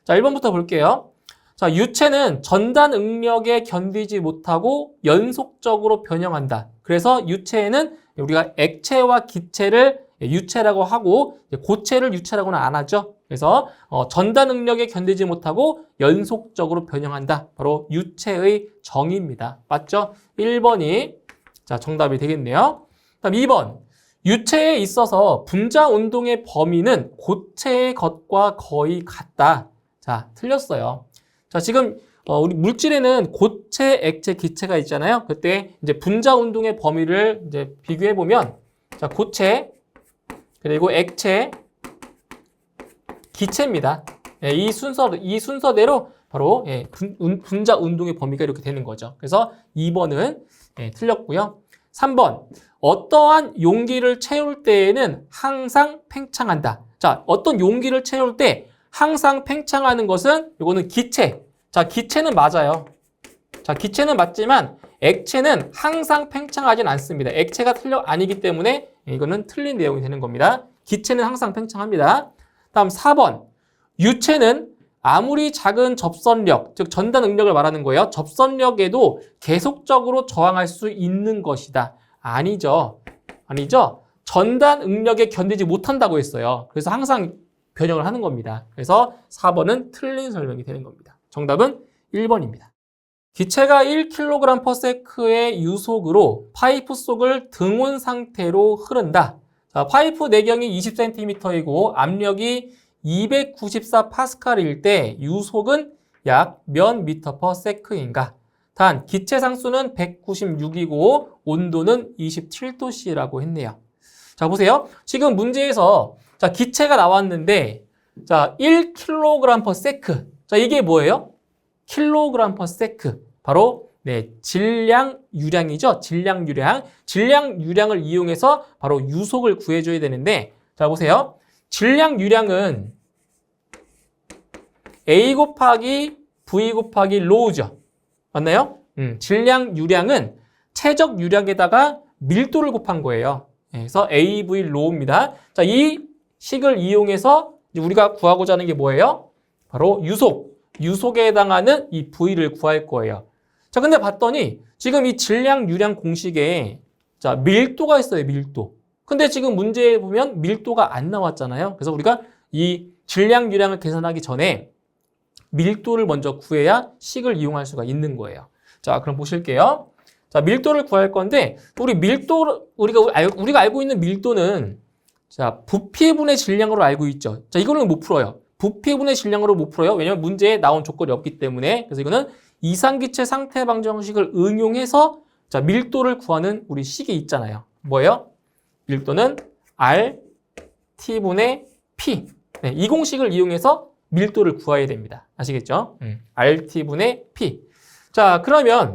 자, 1번부터 볼게요. 자, 유체는 전단 응력에 견디지 못하고 연속적으로 변형한다. 그래서 유체에는 우리가 액체와 기체를 유체라고 하고 고체를 유체라고는 안 하죠. 그래서 전단 응력에 견디지 못하고 연속적으로 변형한다. 바로 유체의 정의입니다. 맞죠? 1번이 자, 정답이 되겠네요. 다음 2번. 유체에 있어서 분자 운동의 범위는 고체의 것과 거의 같다. 자, 틀렸어요. 자, 지금 우리 물질에는 고체, 액체, 기체가 있잖아요. 그때 이제 분자 운동의 범위를 이제 비교해 보면 자, 고체 그리고 액체, 기체입니다. 이 순서대로 바로 분자 운동의 범위가 이렇게 되는 거죠. 그래서 2번은 틀렸고요. 3번. 어떠한 용기를 채울 때에는 항상 팽창한다. 자, 어떤 용기를 채울 때 항상 팽창하는 것은 이거는 기체. 자, 기체는 맞아요. 자, 기체는 맞지만 액체는 항상 팽창하진 않습니다. 액체가 아니기 때문에 이거는 틀린 내용이 되는 겁니다. 기체는 항상 팽창합니다. 다음 4번. 유체는 아무리 작은 접선력, 즉 전단 응력을 말하는 거예요. 접선력에도 계속적으로 저항할 수 있는 것이다. 아니죠. 전단 응력에 견디지 못한다고 했어요. 그래서 항상 변형을 하는 겁니다. 그래서 4번은 틀린 설명이 되는 겁니다. 정답은 1번입니다. 기체가 1kg/s의 유속으로 파이프 속을 등온 상태로 흐른다. 자, 파이프 내경이 20cm이고 압력이 294파스칼일 때 유속은 약 몇 m/s인가? 단 기체 상수는 196이고 온도는 27도씨라고 했네요. 자, 보세요. 지금 문제에서 자, 기체가 나왔는데 자, 1kg/s. 자, 이게 뭐예요? kg/s. 바로 질량 유량이죠. 질량 유량을 이용해서 바로 유속을 구해줘야 되는데 자, 보세요. 질량 유량은 A 곱하기 V 곱하기 로우죠. 맞나요? 질량 유량은 최적 유량에다가 밀도를 곱한 거예요. 그래서 AV 로우입니다. 자, 이 식을 이용해서 우리가 구하고자 하는 게 뭐예요? 바로 유속에 해당하는 이 V를 구할 거예요. 자, 근데 봤더니 지금 이 질량 유량 공식에 자, 밀도가 있어요, 밀도. 근데 지금 문제에 보면 밀도가 안 나왔잖아요. 그래서 우리가 이 질량 유량을 계산하기 전에 밀도를 먼저 구해야 식을 이용할 수가 있는 거예요. 자, 그럼 보실게요. 자, 밀도를 구할 건데 우리가 알고 있는 밀도는 자, 부피분의 질량으로 알고 있죠. 자, 이거는 못 풀어요. 부피분의 질량으로 못 풀어요. 왜냐면 문제에 나온 조건이 없기 때문에. 그래서 이거는 이상기체 상태 방정식을 응용해서 자, 밀도를 구하는 우리 식이 있잖아요. 뭐예요? 밀도는 RT분의 P. 이 공식을 이용해서 밀도를 구해야 됩니다. 아시겠죠? RT분의 P. 자, 그러면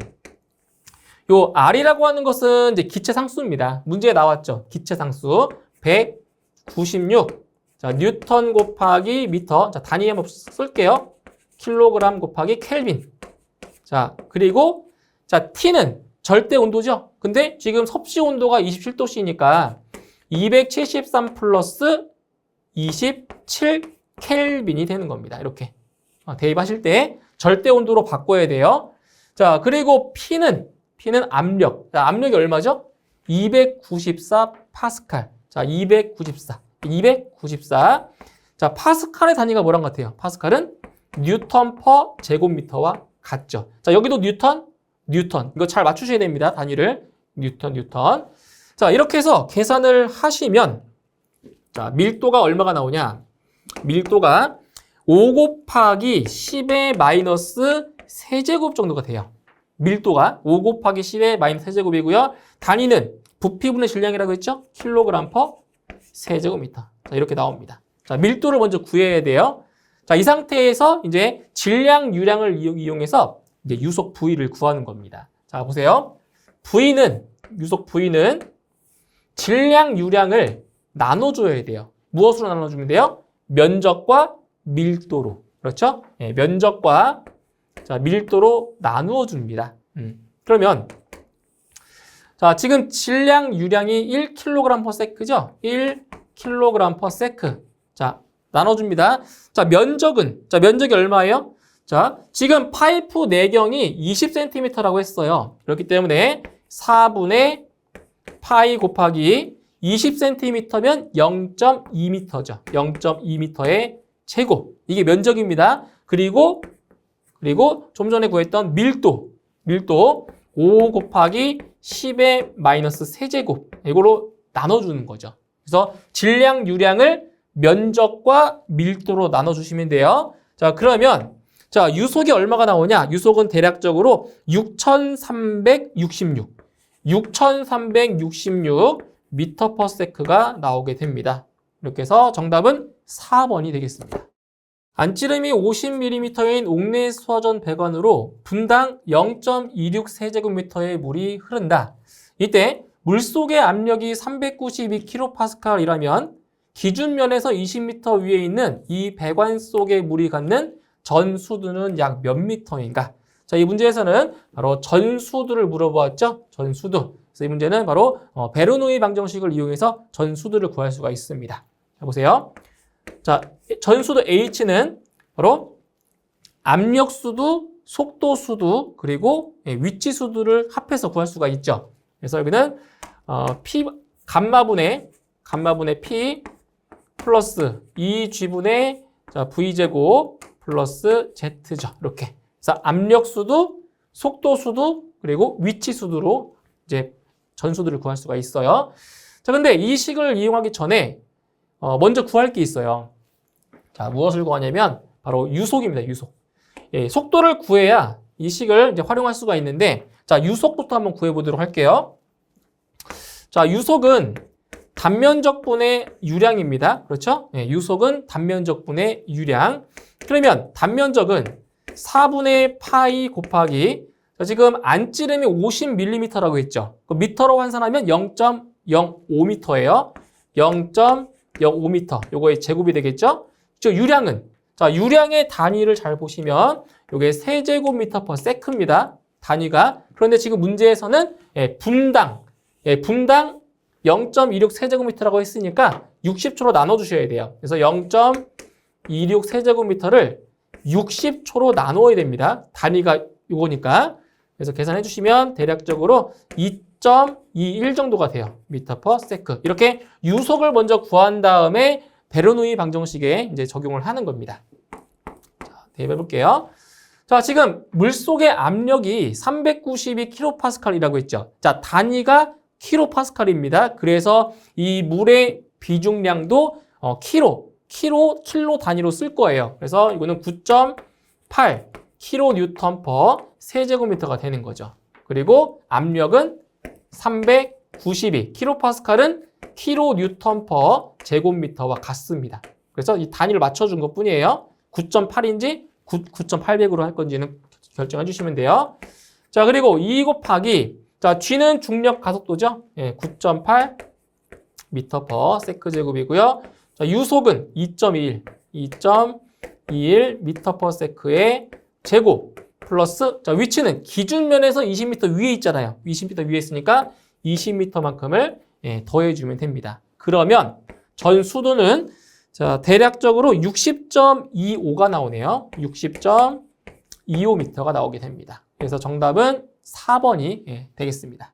요 R이라고 하는 것은 이제 기체 상수입니다. 문제에 나왔죠. 기체 상수 196. 자, 뉴턴 곱하기 미터. 자, 단위 한번 쓸게요. 킬로그램 곱하기 켈빈. 자, 그리고 자, T는 절대 온도죠. 근데 지금 섭씨 온도가 27도씨니까 273 플러스 27 켈빈이 되는 겁니다. 이렇게 대입하실 때 절대 온도로 바꿔야 돼요. 자, 그리고 P는 압력. 자, 압력이 얼마죠? 294 파스칼. 자, 294. 자, 파스칼의 단위가 뭐랑 같아요? 파스칼은 뉴턴 퍼 제곱미터와 같죠. 자, 여기도 뉴턴. 이거 잘 맞추셔야 됩니다. 단위를. 뉴턴. 자, 이렇게 해서 계산을 하시면 자, 밀도가 얼마가 나오냐? 밀도가 5 곱하기 10의 마이너스 세제곱 정도가 돼요. 밀도가 5 곱하기 10의 마이너스 세제곱이고요. 단위는 부피분의 질량이라고 했죠? 킬로그램 퍼 세제곱미터. 자, 이렇게 나옵니다. 자, 밀도를 먼저 구해야 돼요. 자, 이 상태에서 이제 질량, 유량을 이용해서 이제 유속 V를 구하는 겁니다. 자, 보세요. 유속 V는 질량, 유량을 나눠줘야 돼요. 무엇으로 나눠주면 돼요? 면적과 밀도로. 그렇죠? 네, 면적과 자, 밀도로 나누어 줍니다. 그러면 자, 지금 질량, 유량이 1kg/s죠? 1kg/s. 자, 나눠줍니다. 자, 면적이 얼마예요? 자, 지금 파이프 내경이 20cm라고 했어요. 그렇기 때문에 4분의 파이 곱하기 20cm면 0.2m죠. 0.2m의 제곱. 이게 면적입니다. 그리고 좀 전에 구했던 밀도 5 곱하기 10의 마이너스 세제곱. 이거로 나눠주는 거죠. 그래서 질량, 유량을 면적과 밀도로 나눠주시면 돼요. 자, 그러면 자, 유속이 얼마가 나오냐? 유속은 대략적으로 6366 미터 퍼 세크가 나오게 됩니다. 이렇게 해서 정답은 4번이 되겠습니다. 안찌름이 50mm인 옥내 수화전 배관으로 분당 0.26 세제곱미터의 물이 흐른다. 이때 물속의 압력이 392kPa이라면 기준면에서 20m 위에 있는 이 배관 속의 물이 갖는 전수두는 약 몇 미터인가? 자, 이 문제에서는 바로 전수두를 물어보았죠. 전수두. 그래서 이 문제는 바로 베르노이 방정식을 이용해서 전수두를 구할 수가 있습니다. 자, 보세요. 자, 전수두 H는 바로 압력수두, 속도수두, 그리고 위치수두를 합해서 구할 수가 있죠. 그래서 여기는 P 감마분의 P 플러스 2G분의 V제곱 플러스 Z죠. 이렇게. 그래서 압력수두, 속도수두, 그리고 위치수두로 이제 전수두를 구할 수가 있어요. 자, 근데 이 식을 이용하기 전에 먼저 구할 게 있어요. 자, 무엇을 구하냐면 바로 유속입니다. 유속. 예, 속도를 구해야 이 식을 이제 활용할 수가 있는데, 자, 유속부터 한번 구해보도록 할게요. 자, 유속은 단면적분의 유량입니다. 그렇죠? 예, 유속은 단면적분의 유량. 그러면 단면적은 4분의 파이 곱하기, 자, 지금 안찌름이 50mm라고 했죠. 미터로 환산하면 0.05m예요. 0.05m. 요거의 제곱이 되겠죠? 즉 유량은, 자, 유량의 단위를 잘 보시면 요게 세제곱미터 퍼 세크입니다. 단위가. 그런데 지금 문제에서는 분당 0.26 세제곱미터라고 했으니까 60초로 나눠주셔야 돼요. 그래서 0.26 세제곱미터를 60초로 나누어야 됩니다. 단위가 요거니까. 그래서 계산해 주시면 대략적으로 2.21 정도가 돼요. 미터 퍼 세크. 이렇게 유속을 먼저 구한 다음에 베르노이 방정식에 이제 적용을 하는 겁니다. 자, 대입해 볼게요. 자, 지금 물속의 압력이 392kPa이라고 했죠. 자, 단위가 kPa입니다. 그래서 이 물의 비중량도 킬로 단위로 쓸 거예요. 그래서 이거는 9.8 kN 퍼 세제곱미터가 되는 거죠. 그리고 압력은 392 kPa는 kN 퍼 제곱미터와 같습니다. 그래서 이 단위를 맞춰준 것 뿐이에요. 9.8인지 9.800으로 할 건지는 결정해 주시면 돼요. 자, 그리고 2 곱하기, 자, G는 중력 가속도죠. 예, 9.8 미터 퍼 세크 제곱이고요. 자, 유속은 2.21 미터 퍼 세크의 제곱 플러스 자, 위치는 기준면에서 20m 위에 있잖아요. 20m 위에 있으니까 20m만큼을 더해주면 됩니다. 그러면 전 수도는 자, 대략적으로 60.25가 나오네요. 60.25m가 나오게 됩니다. 그래서 정답은 4번이 되겠습니다.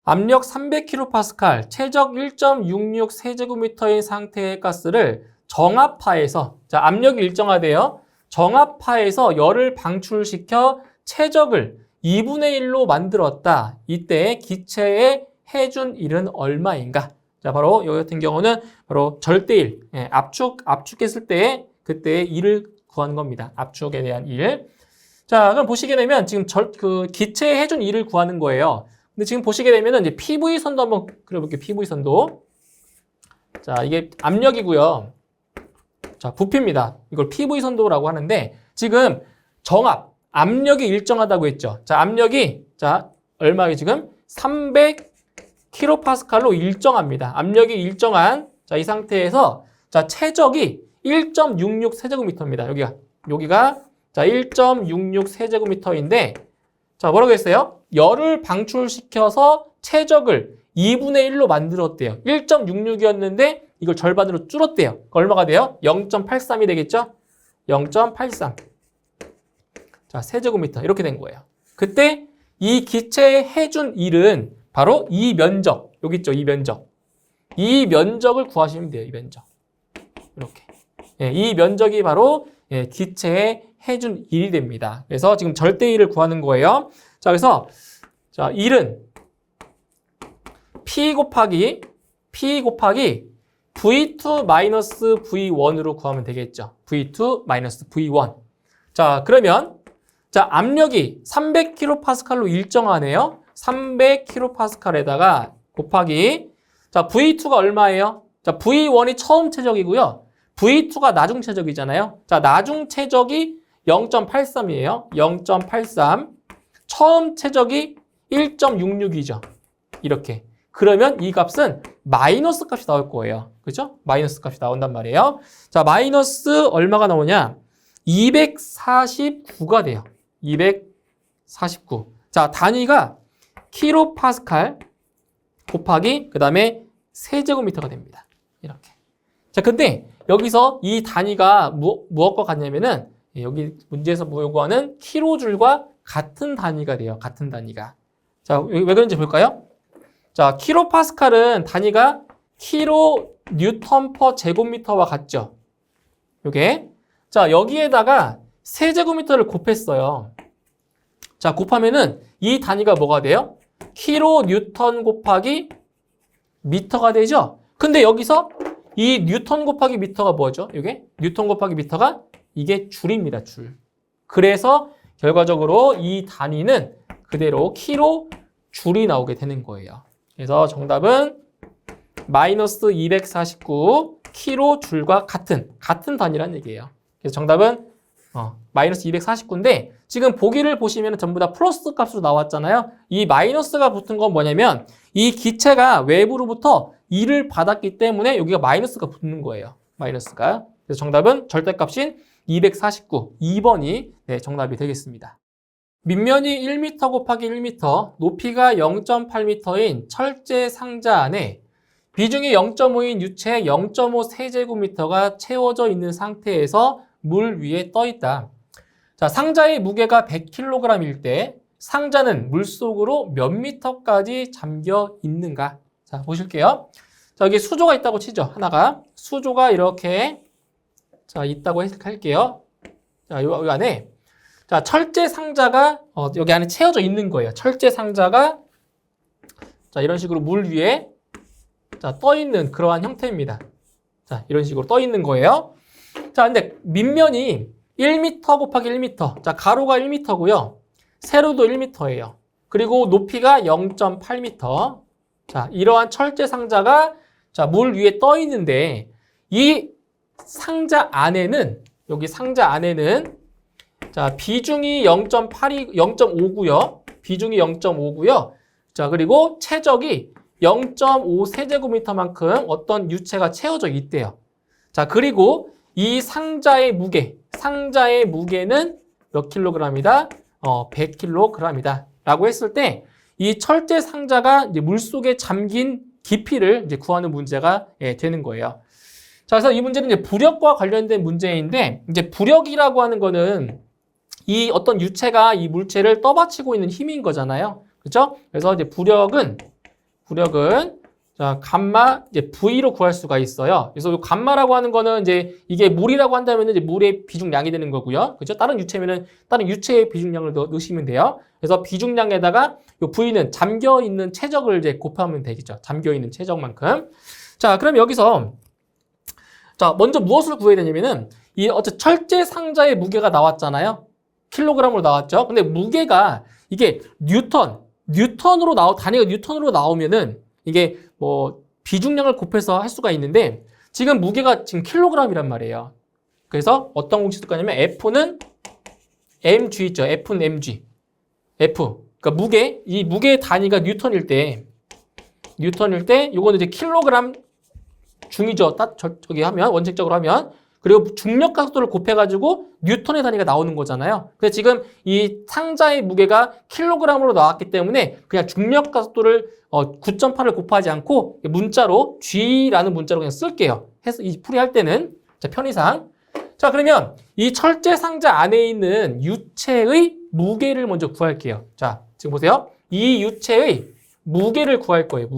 압력 300kPa, 최적 1.66 세제곱미터인 상태의 가스를 정압하에서 자, 압력이 일정하대요. 정압하에서 열을 방출시켜 최적을 2분의 1로 만들었다. 이때 기체의 해준 일은 얼마인가? 자, 바로 여기 같은 경우는 바로 절대일, 압축했을 때 그때의 일을 구하는 겁니다. 압축에 대한 일. 자, 그럼 보시게 되면 지금 기체의 해준 일을 구하는 거예요. 근데 지금 보시게 되면은 이제 PV선도 한번 그려볼게요. PV선도. 자, 이게 압력이고요. 자, 부피입니다. 이걸 PV선도라고 하는데 지금 정압, 압력이 일정하다고 했죠. 자, 압력이 자, 얼마에 지금 300kPa로 일정합니다. 압력이 일정한 자, 이 상태에서 자, 최적이 1.66 세제곱미터입니다. 여기가 자, 1.66 세제곱미터인데 자, 뭐라고 했어요? 열을 방출시켜서 최적을 2분의 1로 만들었대요. 1.66이었는데 이걸 절반으로 줄었대요. 얼마가 돼요? 0.83이 되겠죠? 0.83. 자, 세제곱미터 이렇게 된 거예요. 그때 이 기체에 해준 일은 바로 이 면적. 여기 있죠? 이 면적. 이 면적을 구하시면 돼요. 이 면적. 이렇게. 이 면적이 바로 기체에 해준 일이 됩니다. 그래서 지금 절대일을 구하는 거예요. 자, 그래서 자, 일은 P 곱하기 V2-V1으로 구하면 되겠죠. V2-V1. 자, 그러면 자, 압력이 300kPa로 일정하네요. 300kPa에다가 곱하기 자, V2가 얼마예요? 자, V1이 처음 최적이고요. V2가 나중 최적이잖아요. 자, 나중 최적이 0.83이에요. 0.83. 처음 최적이 1.66이죠. 이렇게. 그러면 이 값은 마이너스 값이 나올 거예요. 그죠? 마이너스 값이 나온단 말이에요. 자, 마이너스 얼마가 나오냐? 249가 돼요. 249. 자, 단위가 킬로파스칼 곱하기 그 다음에 세제곱미터가 됩니다. 이렇게. 자, 근데 여기서 이 단위가 무엇과 같냐면은 여기 문제에서 요구하는 킬로줄과 같은 단위가 돼요. 같은 단위가. 자, 왜 그런지 볼까요? 자, 킬로파스칼은 단위가 킬로 뉴턴 퍼 제곱미터와 같죠. 요게. 자, 여기에다가 세제곱미터를 곱했어요. 자, 곱하면은 이 단위가 뭐가 돼요? 킬로 뉴턴 곱하기 미터가 되죠? 근데 여기서 이 뉴턴 곱하기 미터가 뭐죠? 이게 뉴턴 곱하기 미터가 이게 줄입니다. 줄. 그래서 결과적으로 이 단위는 그대로 킬로 줄이 나오게 되는 거예요. 그래서 정답은 마이너스 249 킬로 줄과 같은 단위란 얘기예요. 그래서 정답은 마이너스 249인데 지금 보기를 보시면 전부 다 플러스 값으로 나왔잖아요. 이 마이너스가 붙은 건 뭐냐면 이 기체가 외부로부터 2를 받았기 때문에 여기가 마이너스가 붙는 거예요. 마이너스가. 그래서 정답은 절대값인 249, 2번이 정답이 되겠습니다. 밑면이 1m 곱하기 1m, 높이가 0.8m인 철제 상자 안에 비중이 0.5인 유체 0.5 세제곱미터가 채워져 있는 상태에서 물 위에 떠 있다. 자, 상자의 무게가 100kg일 때 상자는 물속으로 몇 미터까지 잠겨 있는가? 자, 보실게요. 자, 여기 수조가 있다고 치죠. 하나가. 수조가 이렇게 자, 있다고 할게요. 자, 요 안에 자, 철제 상자가 여기 안에 채워져 있는 거예요. 철제 상자가 자, 이런 식으로 물 위에 자, 떠 있는 그러한 형태입니다. 자, 이런 식으로 떠 있는 거예요. 자, 근데 밑면이 1m 곱하기 1m. 자, 가로가 1m고요. 세로도 1m예요. 그리고 높이가 0.8m. 자, 이러한 철제 상자가 자, 물 위에 떠 있는데 이 상자 안에는 여기 상자 안에는 자, 비중이 0.5고요. 비중이 0.5고요. 자, 그리고 최적이 0.5 세제곱미터만큼 어떤 유체가 채워져 있대요. 자, 그리고 이 상자의 무게는 몇 킬로그램이다? 100킬로그램이다. 라고 했을 때 이 철제 상자가 이제 물속에 잠긴 깊이를 이제 구하는 문제가 되는 거예요. 자, 그래서 이 문제는 이제 부력과 관련된 문제인데, 이제 부력이라고 하는 거는 이 어떤 유체가 이 물체를 떠받치고 있는 힘인 거잖아요. 그렇죠? 그래서 이제 부력은 자, 감마 이제 V로 구할 수가 있어요. 그래서 이 감마라고 하는 거는 이제 이게 물이라고 한다면 이제 물의 비중량이 되는 거고요. 그렇죠? 다른 유체면은 다른 유체의 비중량을 넣으시면 돼요. 그래서 비중량에다가 이 V는 잠겨 있는 최적을 이제 곱하면 되겠죠. 잠겨 있는 최적만큼. 자, 그럼 여기서 자, 먼저 무엇을 구해야 되냐면은 이 어째 철제 상자의 무게가 나왔잖아요. 킬로그램으로 나왔죠. 근데 무게가 이게 단위가 뉴턴으로 나오면은 이게 뭐 비중량을 곱해서 할 수가 있는데 지금 무게가 지금 킬로그램이란 말이에요. 그래서 어떤 공식 쓸 거냐면 F는 mg 있죠. F는 mg. F. 그러니까 이 무게의 단위가 뉴턴일 때 요거는 이제 킬로그램 중이죠. 저기 하면 원칙적으로 하면 그리고 중력 각도를 곱해가지고 뉴턴의 단위가 나오는 거잖아요. 근데 지금 이 상자의 무게가 킬로그램으로 나왔기 때문에 그냥 중력 각도를 9.8을 곱하지 않고 문자로 G라는 문자로 그냥 쓸게요. 해서 이 풀이할 때는 자, 편의상. 자, 그러면 이 철제 상자 안에 있는 유체의 무게를 먼저 구할게요. 자, 지금 보세요. 이 유체의 무게를 구할 거예요.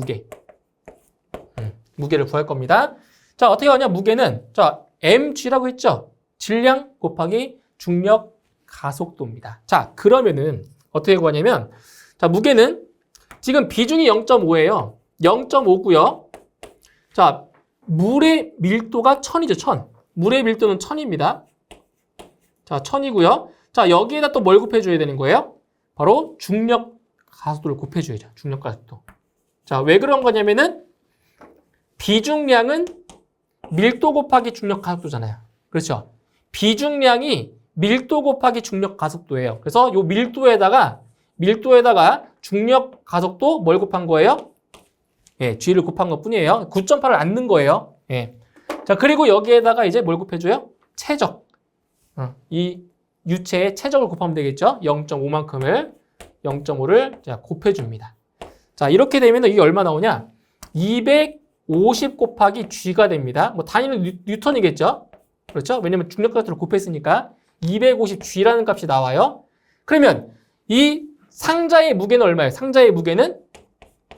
무게를 구할 겁니다. 자, 어떻게 하냐? 무게는 자, mg라고 했죠? 질량 곱하기 중력 가속도입니다. 자, 그러면은 어떻게 구하냐면 자, 무게는 지금 비중이 0.5예요. 0.5고요. 자, 물의 밀도가 1000이죠. 1000. 물의 밀도는 1000입니다. 자, 1000이고요. 자, 여기에다 또 뭘 곱해줘야 되는 거예요? 바로 중력 가속도를 곱해줘야죠. 중력 가속도. 자, 왜 그런 거냐면은 비중량은 밀도 곱하기 중력 가속도잖아요. 그렇죠? 비중량이 밀도 곱하기 중력 가속도예요. 그래서 이 밀도에다가 중력 가속도 뭘 곱한 거예요? 예, G를 곱한 것 뿐이에요. 9.8을 안 넣은 거예요. 예. 자, 그리고 여기에다가 이제 뭘 곱해줘요? 최적. 이 유체의 최적을 곱하면 되겠죠? 0.5를 자, 곱해줍니다. 자, 이렇게 되면 이게 얼마 나오냐? 250 곱하기 G가 됩니다. 뭐 단위는 뉴턴이겠죠? 그렇죠? 왜냐면 중력 가속도를 곱했으니까 250G라는 값이 나와요. 그러면 이 상자의 무게는 얼마예요? 상자의 무게는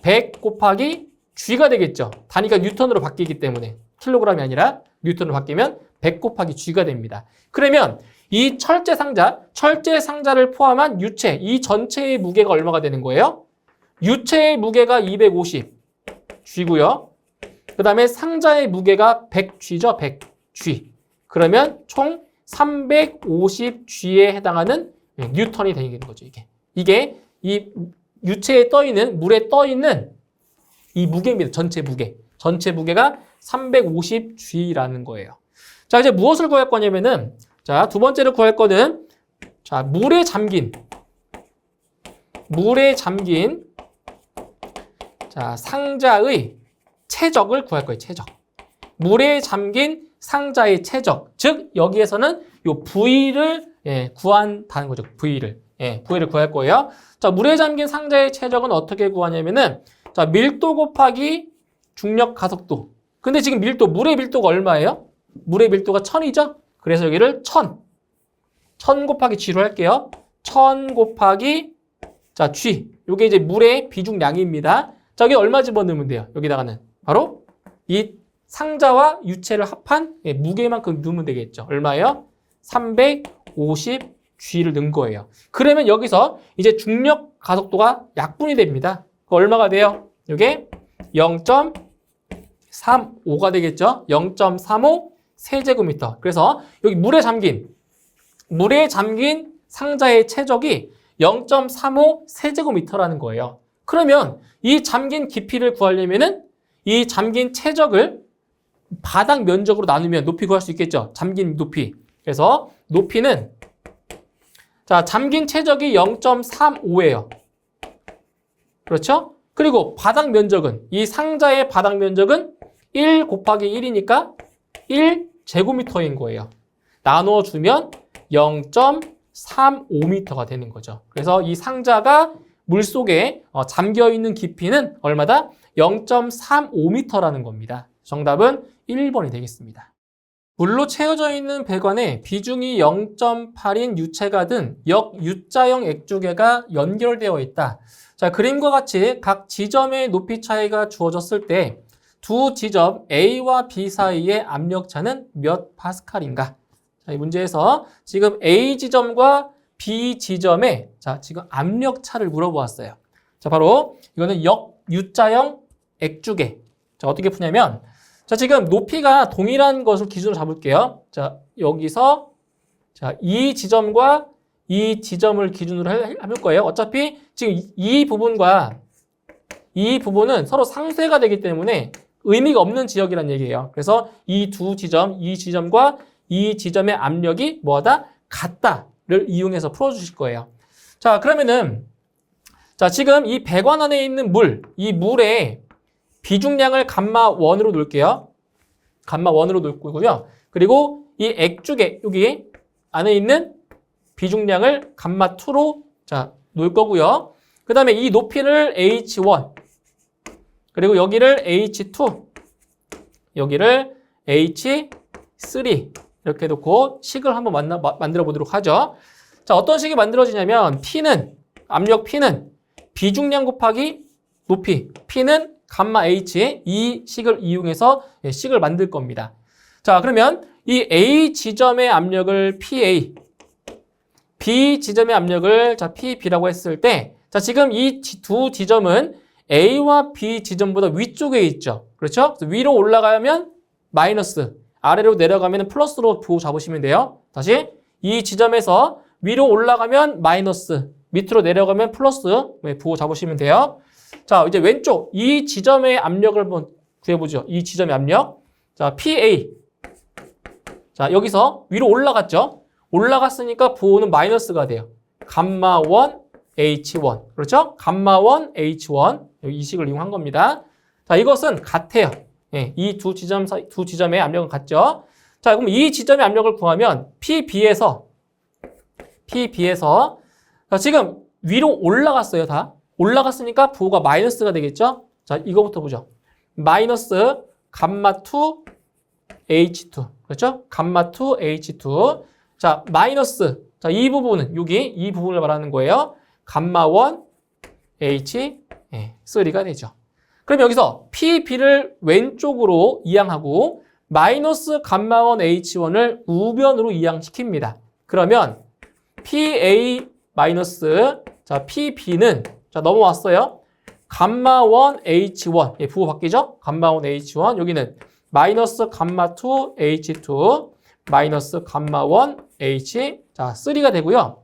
100 곱하기 G가 되겠죠? 단위가 뉴턴으로 바뀌기 때문에 킬로그램이 아니라 뉴턴으로 바뀌면 100 곱하기 G가 됩니다. 그러면 이 철제 상자를 포함한 유체, 이 전체의 무게가 얼마가 되는 거예요? 유체의 무게가 250G고요. 그 다음에 상자의 무게가 100G죠. 100G. 그러면 총 350G에 해당하는 뉴턴이 되는 거죠. 이게 이 유체에 떠있는, 물에 떠있는 이 무게입니다. 전체 무게가 350G라는 거예요. 자, 이제 무엇을 구할 거냐면은, 자, 두 번째로 구할 거는, 자, 물에 잠긴, 자, 상자의 최적을 구할 거예요. 최적. 물에 잠긴 상자의 최적. 즉, 여기에서는 요 V를 구한다는 거죠. V를 구할 거예요. 자, 물에 잠긴 상자의 최적은 어떻게 구하냐면은, 자, 밀도 곱하기 중력 가속도. 근데 지금 물의 밀도가 얼마예요? 물의 밀도가 1000이죠? 그래서 여기를 1000 곱하기 G로 할게요. 1000 곱하기, 자, G. 요게 이제 물의 비중량입니다. 자, 여기 얼마 집어넣으면 돼요? 여기다가는. 바로 이 상자와 유체를 합한 무게만큼 넣으면 되겠죠. 얼마예요? 350G를 넣은 거예요. 그러면 여기서 이제 중력 가속도가 약분이 됩니다. 얼마가 돼요? 이게 0.35가 되겠죠? 0.35 세제곱미터. 그래서 여기 물에 잠긴 상자의 최적이 0.35 세제곱미터라는 거예요. 그러면 이 잠긴 깊이를 구하려면은 이 잠긴 최적을 바닥 면적으로 나누면 높이 구할 수 있겠죠? 잠긴 높이. 그래서 높이는, 자, 잠긴 최적이 0.35예요. 그렇죠? 그리고 바닥 면적은, 이 상자의 바닥 면적은 1 곱하기 1이니까 1제곱미터인 거예요. 나눠주면 0.35m가 되는 거죠. 그래서 이 상자가 물속에 잠겨있는 깊이는 얼마다? 0.35m라는 겁니다. 정답은 1번이 되겠습니다. 물로 채워져 있는 배관에 비중이 0.8인 유체가 든 역U자형 액주계가 연결되어 있다. 자, 그림과 같이 각 지점의 높이 차이가 주어졌을 때 두 지점 A와 B 사이의 압력차는 몇 파스칼인가? 자, 이 문제에서 지금 A 지점과 B 지점에 지금 압력차를 물어보았어요. 자, 바로 이거는 역U자형 액주계. 자, 어떻게 푸냐면 자, 지금 높이가 동일한 것을 기준으로 잡을게요. 자, 여기서 이 지점과 이 지점을 기준으로 해볼 거예요. 어차피 지금 이 부분과 이 부분은 서로 상쇄가 되기 때문에 의미가 없는 지역이란 얘기예요. 그래서 이 두 지점, 이 지점과 이 지점의 압력이 뭐하다? 같다를 이용해서 풀어주실 거예요. 자, 그러면은 지금 이 배관 안에 있는 이 물의 비중량을 감마1으로 놓을게요. 감마1으로 놓을 거고요. 그리고 이 액주계, 여기 안에 있는 비중량을 감마2로 놓을 거고요. 그 다음에 이 높이를 H1, 그리고 여기를 H2, 여기를 H3 이렇게 놓고 식을 한번 만들어 보도록 하죠. 자, 어떤 식이 만들어지냐면 압력 P는 비중량 곱하기 높이, P는 감마 H, 이 식을 이용해서 식을 만들 겁니다. 자, 그러면 이 A 지점의 압력을 PA, B 지점의 압력을 PB라고 했을 때, 지금 이 두 지점은 A와 B 지점보다 위쪽에 있죠. 그렇죠? 그래서 위로 올라가면 마이너스, 아래로 내려가면 플러스로 부호 잡으시면 돼요. 다시 이 지점에서 위로 올라가면 마이너스, 밑으로 내려가면 플러스 부호 잡으시면 돼요. 자, 이제 왼쪽 이 지점의 압력을 한번 구해보죠. 이 지점의 압력. 자, PA. 자, 여기서 위로 올라갔죠. 올라갔으니까 부호는 마이너스가 돼요. 감마1 H1. 그렇죠? 감마1 H1. 이 식을 이용한 겁니다. 자, 이것은 같아요. 이 두 지점의 압력은 같죠. 자, 그럼 이 지점의 압력을 구하면 PB에서 지금 위로 올라갔어요, 다. 올라갔으니까 부호가 마이너스가 되겠죠? 자, 이거부터 보죠. 마이너스 감마2 H2. 그렇죠? 감마2 H2. 자, 마이너스. 자, 이 부분은 이 부분을 말하는 거예요. 감마1 H3가 되죠. 그럼 여기서 PB를 왼쪽으로 이항하고 마이너스 감마1 H1을 우변으로 이항시킵니다. 그러면 PA 마이너스 PB는 넘어왔어요. 감마1 H1 부호 바뀌죠? 감마1 H1 여기는 마이너스 감마2 H2 마이너스 감마1 H3가 되고요.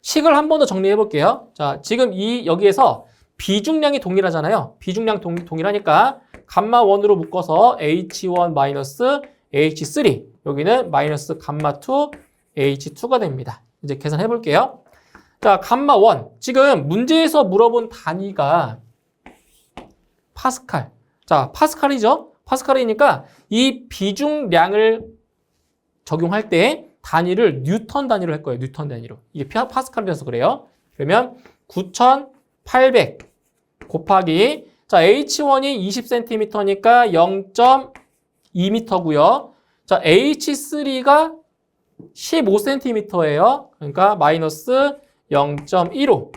식을 한 번 더 정리해 볼게요. 자, 지금 여기에서 비중량이 동일하잖아요. 비중량 동일하니까 감마1으로 묶어서 H1 마이너스 H3 여기는 마이너스 감마2 H2가 됩니다. 이제 계산해 볼게요. 자, 감마1 지금 문제에서 물어본 단위가 파스칼. 자, 파스칼이죠. 파스칼이니까 이 비중량을 적용할 때 단위를 뉴턴 단위로 할 거예요. 뉴턴 단위로. 이게 파스칼이라서 그래요. 그러면 9,800 곱하기 자, H1이 20cm니까 0.2m고요. 자, H3가 15cm예요. 그러니까 마이너스 0.15.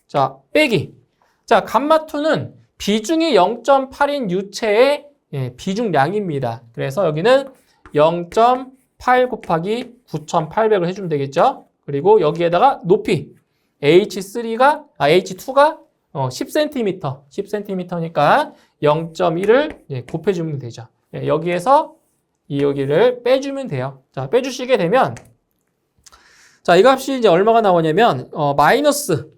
자, 빼기. 자, 감마2는 비중이 0.8인 유체의 비중량입니다. 그래서 여기는 0.8 곱하기 9,800을 해주면 되겠죠. 그리고 여기에다가 높이 H2가 10cm니까 0.1을 곱해주면 되죠. 여기에서 여기를 빼주면 돼요. 자, 빼주시게 되면 자, 이 값이 이제 얼마가 나오냐면 마이너스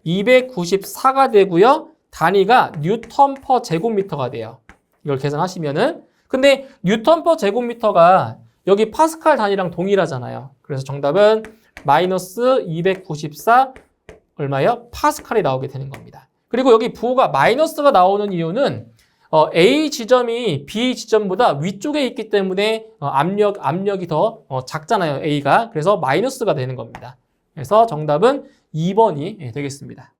294가 되고요. 단위가 뉴턴 퍼 제곱미터가 돼요. 이걸 계산하시면은 근데 뉴턴 퍼 제곱미터가 여기 파스칼 단위랑 동일하잖아요. 그래서 정답은 마이너스 294 얼마예요? 파스칼이 나오게 되는 겁니다. 그리고 여기 부호가 마이너스가 나오는 이유는 A 지점이 B 지점보다 위쪽에 있기 때문에 압력이 더 작잖아요. A가. 그래서 마이너스가 되는 겁니다. 그래서 정답은 2번이 되겠습니다.